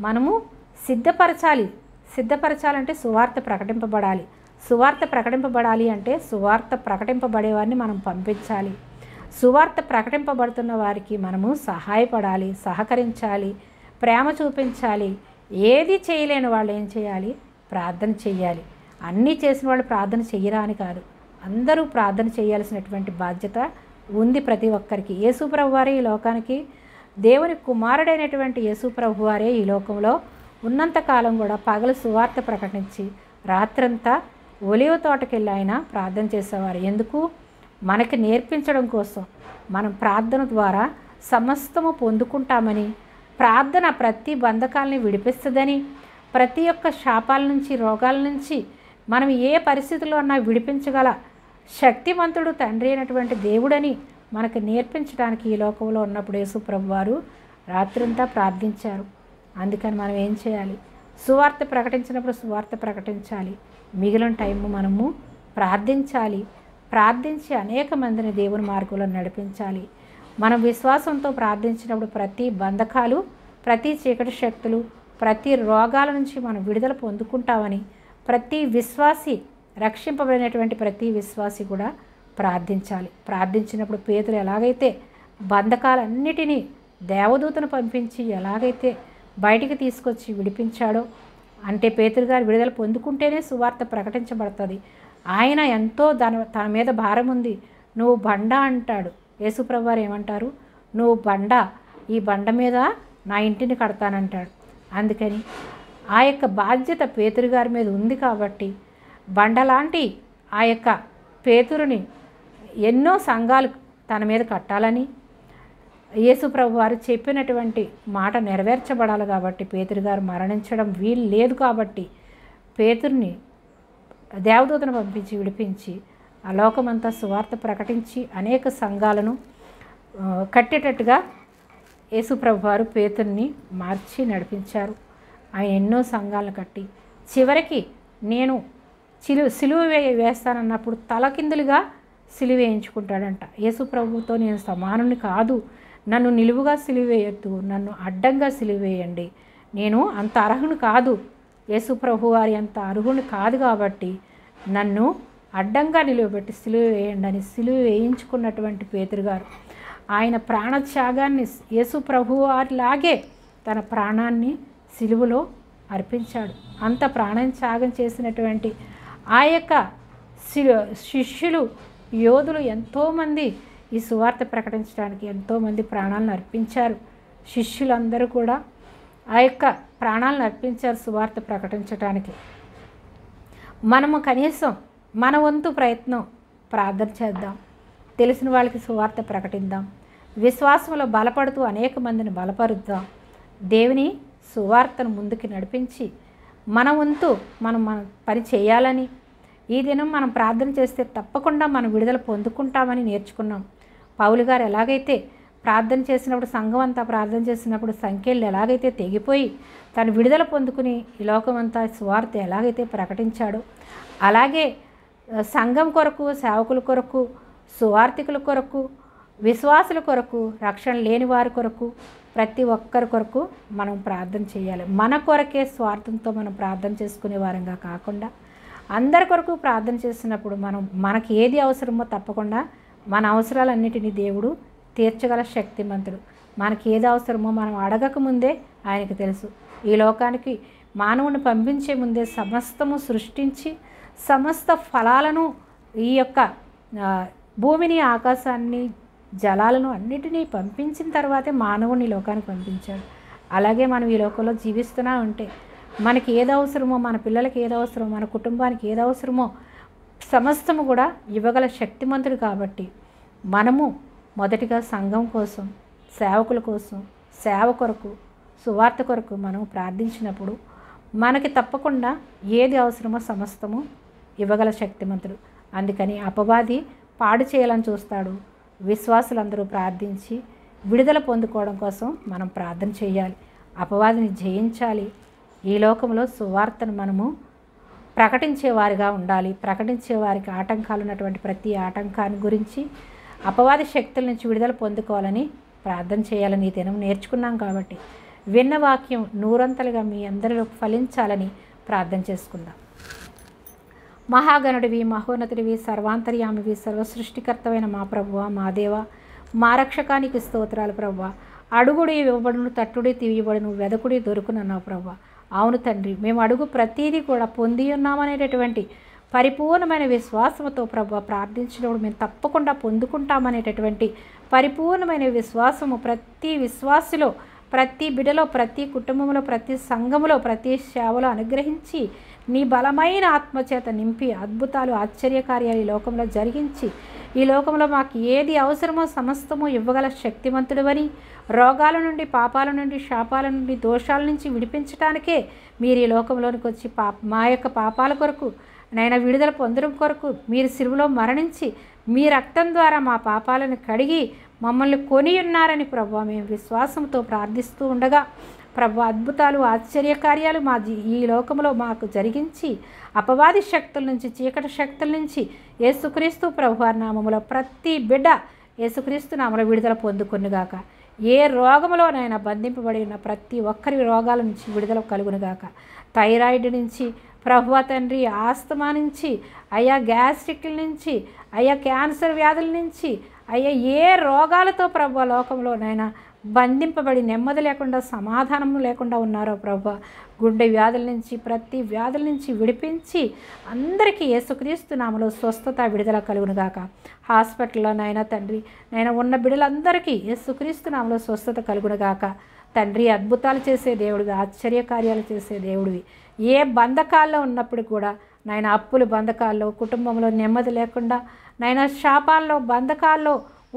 మనము సిద్ధపరచాలంటే సువార్త ప్రకటింపబడాలి. సువార్త ప్రకటింపబడాలి అంటే సువార్త ప్రకటింపబడేవారిని మనం పంపించాలి. సువార్త ప్రకటింపబడుతున్న వారికి మనము సహాయపడాలి, సహకరించాలి, ప్రేమ చూపించాలి. ఏది చేయలేని వాళ్ళు ఏం చేయాలి, ప్రార్థన చేయాలి. అన్నీ చేసిన వాళ్ళు ప్రార్థన చెయ్యరా అని కాదు, అందరూ ప్రార్థన చేయాల్సినటువంటి బాధ్యత ఉంది ప్రతి ఒక్కరికి. యేసుప్రభు వారే ఈ లోకానికి, దేవుని కుమారుడైనటువంటి యేసుప్రభు వారే ఈ లోకంలో ఉన్నంతకాలం కూడా పగలు సువార్త ప్రకటించి రాత్రంతా ఒలివ తోటకెళ్ళి ఆయన ప్రార్థన చేసేవారు. ఎందుకు, మనకి నేర్పించడం కోసం. మనం ప్రార్థన ద్వారా సమస్తము పొందుకుంటామని, ప్రార్థన ప్రతి బంధకాలని విడిపిస్తుందని, ప్రతి ఒక్క శాపాల నుంచి రోగాల నుంచి మనం ఏ పరిస్థితుల్లో ఉన్నా విడిపించగల శక్తివంతుడు తండ్రి అయినటువంటి దేవుడని మనకు నేర్పించడానికి ఈ లోకంలో ఉన్నప్పుడు యేసు ప్రభు వారు రాత్రంతా ప్రార్థించారు. అందుకని మనం ఏం చేయాలి, సువార్త ప్రకటించినప్పుడు సువార్త ప్రకటించాలి. మిగిలిన టైము మనము ప్రార్థించాలి. ప్రార్థించి అనేక మందిని దేవుని మార్గంలో నడిపించాలి. మనం విశ్వాసంతో ప్రార్థించినప్పుడు ప్రతి బంధకాలు, ప్రతి చీకటి శక్తులు, ప్రతి రోగాల నుంచి మనం విడుదల పొందుకుంటామని ప్రతి విశ్వాసి, రక్షింపబడినటువంటి ప్రతి విశ్వాసి కూడా ప్రార్థించాలి. ప్రార్థించినప్పుడు పేతురు ఎలాగైతే బంధకాలన్నిటినీ దేవదూతను పంపించి ఎలాగైతే బయటికి తీసుకొచ్చి విడిపించాడో, అంటే పేతురు గారు విడుదల పొందుకుంటేనే సువార్త ప్రకటించబడుతుంది. ఆయన ఎంతో తన మీద భారం ఉంది, నువ్వు బండ అంటాడు. యేసుప్రభు వారు ఏమంటారు? నువ్వు బండ, ఈ బండ మీద నా ఇంటిని కడతానంటాడు. అందుకని ఆ యొక్క బాధ్యత పేతురు గారి మీద ఉంది కాబట్టి బండలాంటి ఆ యొక్క పేతురుని ఎన్నో సంఘాలు తన మీద కట్టాలని యేసుప్రభు వారు చెప్పినటువంటి మాట నెరవేర్చబడాలి కాబట్టి పేతురు గారు మరణించడం వీలు లేదు కాబట్టి పేతురుని దేవదూతను పంపించి విడిపించి ఆ లోకమంతా సువార్త ప్రకటించి అనేక సంఘాలను కట్టేటట్టుగా యేసుప్రభు వారు పేతురుని మార్చి నడిపించారు. ఆయన ఎన్నో సంఘాలను కట్టి చివరికి నేను సిలువ వేస్తానన్నప్పుడు తలకిందులుగా సిలువ వేయించుకుంటాడంట. యేసుప్రభుతో నేను సమానుని కాదు, నన్ను నిలువుగా సిలువ వేయొద్దు, నన్ను అడ్డంగా సిలువ వేయండి, నేను అంత అర్హుని కాదు, యేసుప్రభు వారి అంత అర్హుని కాదు కాబట్టి నన్ను అడ్డంగా నిలువబెట్టి సిలువ వేయండి అని సిలువ వేయించుకున్నటువంటి పేతురు గారు ఆయన ప్రాణత్యాగాన్ని యేసుప్రభు వారిలాగే తన ప్రాణాన్ని సిలువలో అర్పించాడు. అంత ప్రాణత్యాగం చేసినటువంటి ఆ యొక్క శిష్యులు యోధులు ఎంతోమంది ఈ సువార్త ప్రకటించడానికి ఎంతోమంది ప్రాణాలను అర్పించారు. శిష్యులందరూ కూడా ఆ యొక్క ప్రాణాలను అర్పించారు సువార్త ప్రకటించడానికి. మనము కనీసం మన వంతు ప్రయత్నం ప్రార్థన చేద్దాం, తెలిసిన వాళ్ళకి సువార్త ప్రకటిద్దాం, విశ్వాసంలో బలపడుతూ అనేక మందిని బలపరుద్దాం, దేవుని సువార్తను ముందుకు నడిపించి మన వంతు మన పని చేయాలని ఈ దినం మనం ప్రార్థన చేస్తే తప్పకుండా మనం విడుదల పొందుకుంటామని నేర్చుకున్నాం. పౌలు గారు ఎలాగైతే ప్రార్థన చేసినప్పుడు, సంఘం అంతా ప్రార్థన చేసినప్పుడు సంఖ్యలు ఎలాగైతే తెగిపోయి తను విడుదల పొందుకుని ఈ లోకమంతా సువార్త ఎలాగైతే ప్రకటించాడో, అలాగే సంఘం కొరకు, సేవకుల కొరకు, సువార్థికుల కొరకు, విశ్వాసుల కొరకు, రక్షణ లేని వారి కొరకు, ప్రతి ఒక్కరి కొరకు మనం ప్రార్థన చేయాలి. మన కొరకే స్వార్థంతో మనం ప్రార్థన చేసుకునే వారంగా కాకుండా అందరి కొరకు ప్రార్థన చేసినప్పుడు మనకి ఏది అవసరమో తప్పకుండా మన అవసరాలన్నిటినీ దేవుడు తీర్చగల శక్తిమంతుడు. మనకి ఏది అవసరమో మనం అడగక ముందే ఆయనకు తెలుసు. ఈ లోకానికి మానవుని పంపించే ముందే సమస్తము సృష్టించి సమస్త ఫలాలను ఈ యొక్క భూమిని, ఆకాశాన్ని, జలాలను అన్నిటినీ పంపించిన తర్వాతే మానవుని లోకానికి పంపించాడు. అలాగే మనం ఈ లోకంలో జీవిస్తూనే ఉంటే మనకి ఏది అవసరమో, మన పిల్లలకి ఏది అవసరమో, మన కుటుంబానికి ఏది అవసరమో సమస్తము కూడా ఇవ్వగల శక్తిమంతుడు కాబట్టి మనము మొదటిగా సంఘం కోసం, సేవకుల కోసం, సేవ కొరకు, సువార్త కొరకు మనం ప్రార్థించినప్పుడు మనకి తప్పకుండా ఏది అవసరమో సమస్తము ఇవ్వగల శక్తిమంతుడు. అందుకని అపవాది పాడు చేయాలని చూస్తాడు. విశ్వాసులందరూ ప్రార్థించి విడుదల పొందుకోవడం కోసం మనం ప్రార్థన చేయాలి. అపవాదిని జయించాలి. ఈ లోకంలో సువార్తను మనము ప్రకటించేవారిగా ఉండాలి. ప్రకటించే వారికి ఆటంకాలు ఉన్నటువంటి ప్రతి ఆటంకాన్ని గురించి అపవాది శక్తుల నుంచి విడుదల పొందుకోవాలని ప్రార్థన చేయాలని ఈ దినం నేర్చుకున్నాం కాబట్టి విన్న వాక్యం నూరంతలుగా మీ అందరిలో ఫలించాలని ప్రార్థన చేసుకుందాం. మహాగణుడివి, మహోన్నతుడివి, సర్వాంతర్యామివి, సర్వసృష్టికర్తమైన మా ప్రభువ, మా దేవ, మా రక్షకానికి స్తోత్రాలు ప్రభువ. అడుగుడి ఇవ్వబడును, తట్టుడి తీయబడును, వెదకుడి దొరుకునన్నావు ప్రభువ. అవును తండ్రి, మేము అడుగు ప్రతీదీ కూడా పొంది ఉన్నామనేటటువంటి పరిపూర్ణమైన విశ్వాసంతో ప్రభువ ప్రార్థించినప్పుడు మేము తప్పకుండా పొందుకుంటామనేటటువంటి పరిపూర్ణమైన విశ్వాసము ప్రతి విశ్వాసులో, ప్రతి బిడ్డలో, ప్రతి కుటుంబంలో, ప్రతి సంఘములో, ప్రతి సేవలో అనుగ్రహించి నీ బలమైన ఆత్మచేత నింపి అద్భుతాలు, ఆశ్చర్యకార్యాలు ఈ లోకంలో జరిగించి ఈ లోకంలో మాకు ఏది అవసరమో సమస్తము ఇవ్వగల శక్తిమంతుడవని, రోగాల నుండి, పాపాల నుండి, శాపాల నుండి, దోషాల నుంచి విడిపించడానికే మీరు ఈ లోకంలోనికి వచ్చి మా యొక్క పాపాల కొరకు నైనా విడుదల పొందడం కొరకు మీరు సిలువలో మరణించి మీ రక్తం ద్వారా మా పాపాలను కడిగి మమ్మల్ని కొని ఉన్నారని ప్రభువా మేము విశ్వాసంతో ప్రార్థిస్తూ ఉండగా ప్రభు అద్భుతాలు, ఆశ్చర్యకార్యాలు ఈ లోకంలో మాకు జరిగించి అపవాది శక్తుల నుంచి, చీకటి శక్తుల నుంచి యేసుక్రీస్తు ప్రభువారి నామములో ప్రతి బిడ్డ యేసుక్రీస్తు నామములో విడుదల పొందుకొనుగాక. ఏ రోగములోనైనా బంధింపబడి ఉన్న ప్రతి ఒక్కరి రోగాల నుంచి విడుదల కలుగునుగాక. థైరాయిడ్ నుంచి ప్రభువా తండ్రి, ఆస్తమా నుంచి, అయ్యా గ్యాస్ట్రిక్ల నుంచి, అయ్యా క్యాన్సర్ వ్యాధుల నుంచి, అయ్యా ఏ రోగాలతో ప్రభువా లోకంలోనైనా బంధింపబడి నెమ్మది లేకుండా సమాధానం లేకుండా ఉన్నారో ప్రభువా, గుండె వ్యాధుల నుంచి, ప్రతి వ్యాధుల నుంచి విడిపించి అందరికీ యేసుక్రీస్తు నామములో స్వస్థత విడుదల కలుగునుగాక. హాస్పిటల్లోనైనా తండ్రి నైనా ఉన్న బిడ్డలందరికీ యేసుక్రీస్తు నామములో స్వస్థత కలుగునుగాక. తండ్రి, అద్భుతాలు చేసే దేవుడివి, ఆశ్చర్యకార్యాలు చేసే దేవుడివి. ఏ బంధకాల్లో ఉన్నప్పుడు కూడా నాయన, అప్పులు బంధకాల్లో, కుటుంబంలో నెమ్మది లేకుండా నాయన, శాపాల్లో, బంధకాల్లో,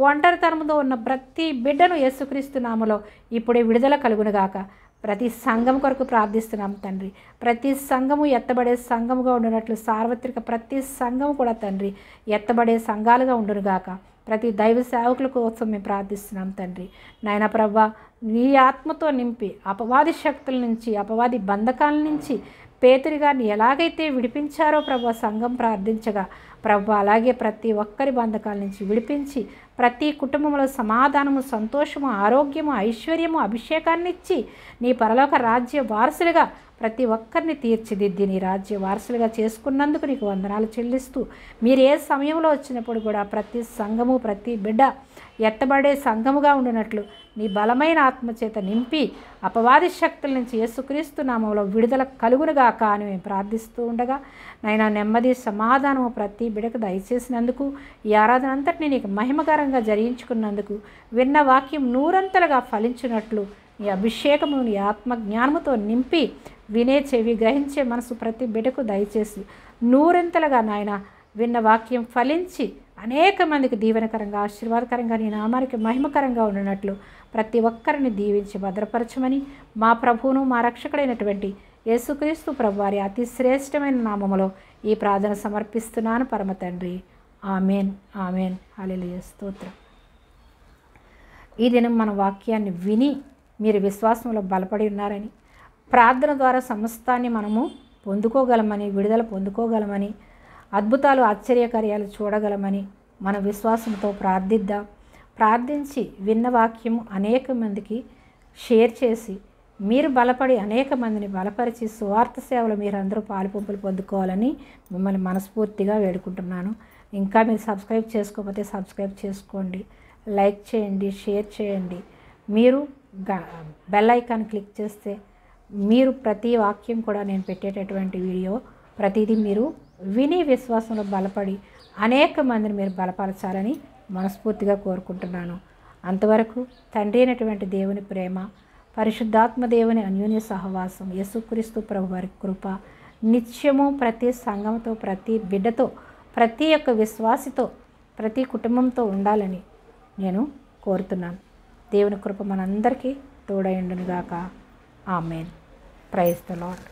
ఒంటరితనంతో ఉన్న ప్రతి బిడ్డను యేసుక్రీస్తు నామములో ఇప్పుడే విడుదల కలుగునుగాక. ప్రతి సంఘం కొరకు ప్రార్థిస్తున్నాం తండ్రి. ప్రతి సంఘము ఎత్తబడే సంఘముగా ఉండునట్లు, సార్వత్రిక ప్రతి సంఘము కూడా తండ్రి ఎత్తబడే సంఘాలుగా ఉండునుగాక. ప్రతి దైవ సేవకుల కోసం మేము ప్రార్థిస్తున్నాం తండ్రి. నాయన ప్రభువా, నీ ఆత్మతో నింపి అపవాది శక్తుల నుంచి, అపవాది బంధకాల నుంచి పేతురు గారిని ఎలాగైతే విడిపించారో ప్రభువా సంఘం ప్రార్థించగా, ప్రభువా అలాగే ప్రతి ఒక్కరి బంధకాల నుంచి విడిపించి ప్రతి కుటుంబంలో సమాధానము, సంతోషము, ఆరోగ్యము, ఐశ్వర్యము, అభిషేకాన్ని ఇచ్చి నీ పరలోక రాజ్య వారసులుగా ప్రతి ఒక్కరిని తీర్చిదిద్ది నీ రాజ్య వారసులుగా చేసుకున్నందుకు నీకు వందనాలు చెల్లిస్తూ, మీరు ఏ సమయంలో వచ్చినప్పుడు కూడా ప్రతి సంఘము, ప్రతి బిడ్డ ఎత్తబడే సంఘముగా ఉండినట్లు నీ బలమైన ఆత్మచేత నింపి అపవాది శక్తుల నుంచి యేసుక్రీస్తు నామములో విడుదల కలుగునుగాక అని మేము ప్రార్థిస్తూ ఉండగా, నైనా నెమ్మది, సమాధానము ప్రతి బిడకు దయచేసినందుకు, ఈ ఆరాధన అంతటిని నీకు మహిమకరంగా జరిగించుకున్నందుకు, విన్న వాక్యం నూరంతలుగా ఫలించినట్లు నీ అభిషేకము, నీ ఆత్మ జ్ఞానముతో నింపి వినే చెవి, గ్రహించే మనసు ప్రతి బిడకు దయచేసి నూరంతలుగా నాయన విన్న వాక్యం ఫలించి అనేక మందికి దీవెనకరంగా, ఆశీర్వాదకరంగా, నీ నామానికి మహిమకరంగా ఉండనట్లు ప్రతి ఒక్కరిని దీవించి భద్రపరచమని మా ప్రభువును, మా రక్షకుడైనటువంటి యేసుక్రీస్తు ప్రభువారి అతి శ్రేష్టమైన నామములో ఈ ప్రార్థన సమర్పిస్తున్నాను పరమ తండ్రి. Amen, amen. హల్లెలూయా, స్తోత్రం. ఈ దినం మన వాక్యాన్ని విని మీరు విశ్వాసంలో బలపడి ఉన్నారని, ప్రార్థన ద్వారా సమస్తాన్ని మనము పొందుకోగలమని, విడుదల పొందుకోగలమని, అద్భుతాలు, ఆశ్చర్యకార్యాలు చూడగలమని మన విశ్వాసంతో ప్రార్థిద్దాం. ప్రార్థించి విన్న వాక్యము అనేక మందికి షేర్ చేసి మీరు బలపడి అనేక మందిని బలపరిచి సువార్త సేవలు మీరందరూ పాలుపంపులు పొందుకోవాలని మిమ్మల్ని మనస్ఫూర్తిగా వేడుకుంటున్నాను. ఇంకా మీరు సబ్స్క్రైబ్ చేసుకోకపోతే సబ్స్క్రైబ్ చేసుకోండి, లైక్ చేయండి, షేర్ చేయండి. మీరు బెల్ ఐకాన్ క్లిక్ చేస్తే మీరు ప్రతి వాక్యం కూడా నేను పెట్టేటటువంటి వీడియో ప్రతిదీ మీరు విని విశ్వాసంలో బలపడి అనేక మందిని మీరు బలపరచాలని మనస్ఫూర్తిగా కోరుకుంటున్నాను. అంతవరకు తండ్రి అయినటువంటి దేవుని ప్రేమ, పరిశుద్ధాత్మ దేవుని అన్యోన్య సహవాసం, యేసుక్రీస్తు ప్రభువారి కృప నిత్యము ప్రతి సంఘంతో, ప్రతి బిడ్డతో, ప్రతి ఒక్క విశ్వాసితో, ప్రతి కుటుంబంతో ఉండాలని నేను కోరుతున్నాను. దేవుని కృప మనందరికీ తోడైండునుగాక. ఆమేన్. Praise the lord.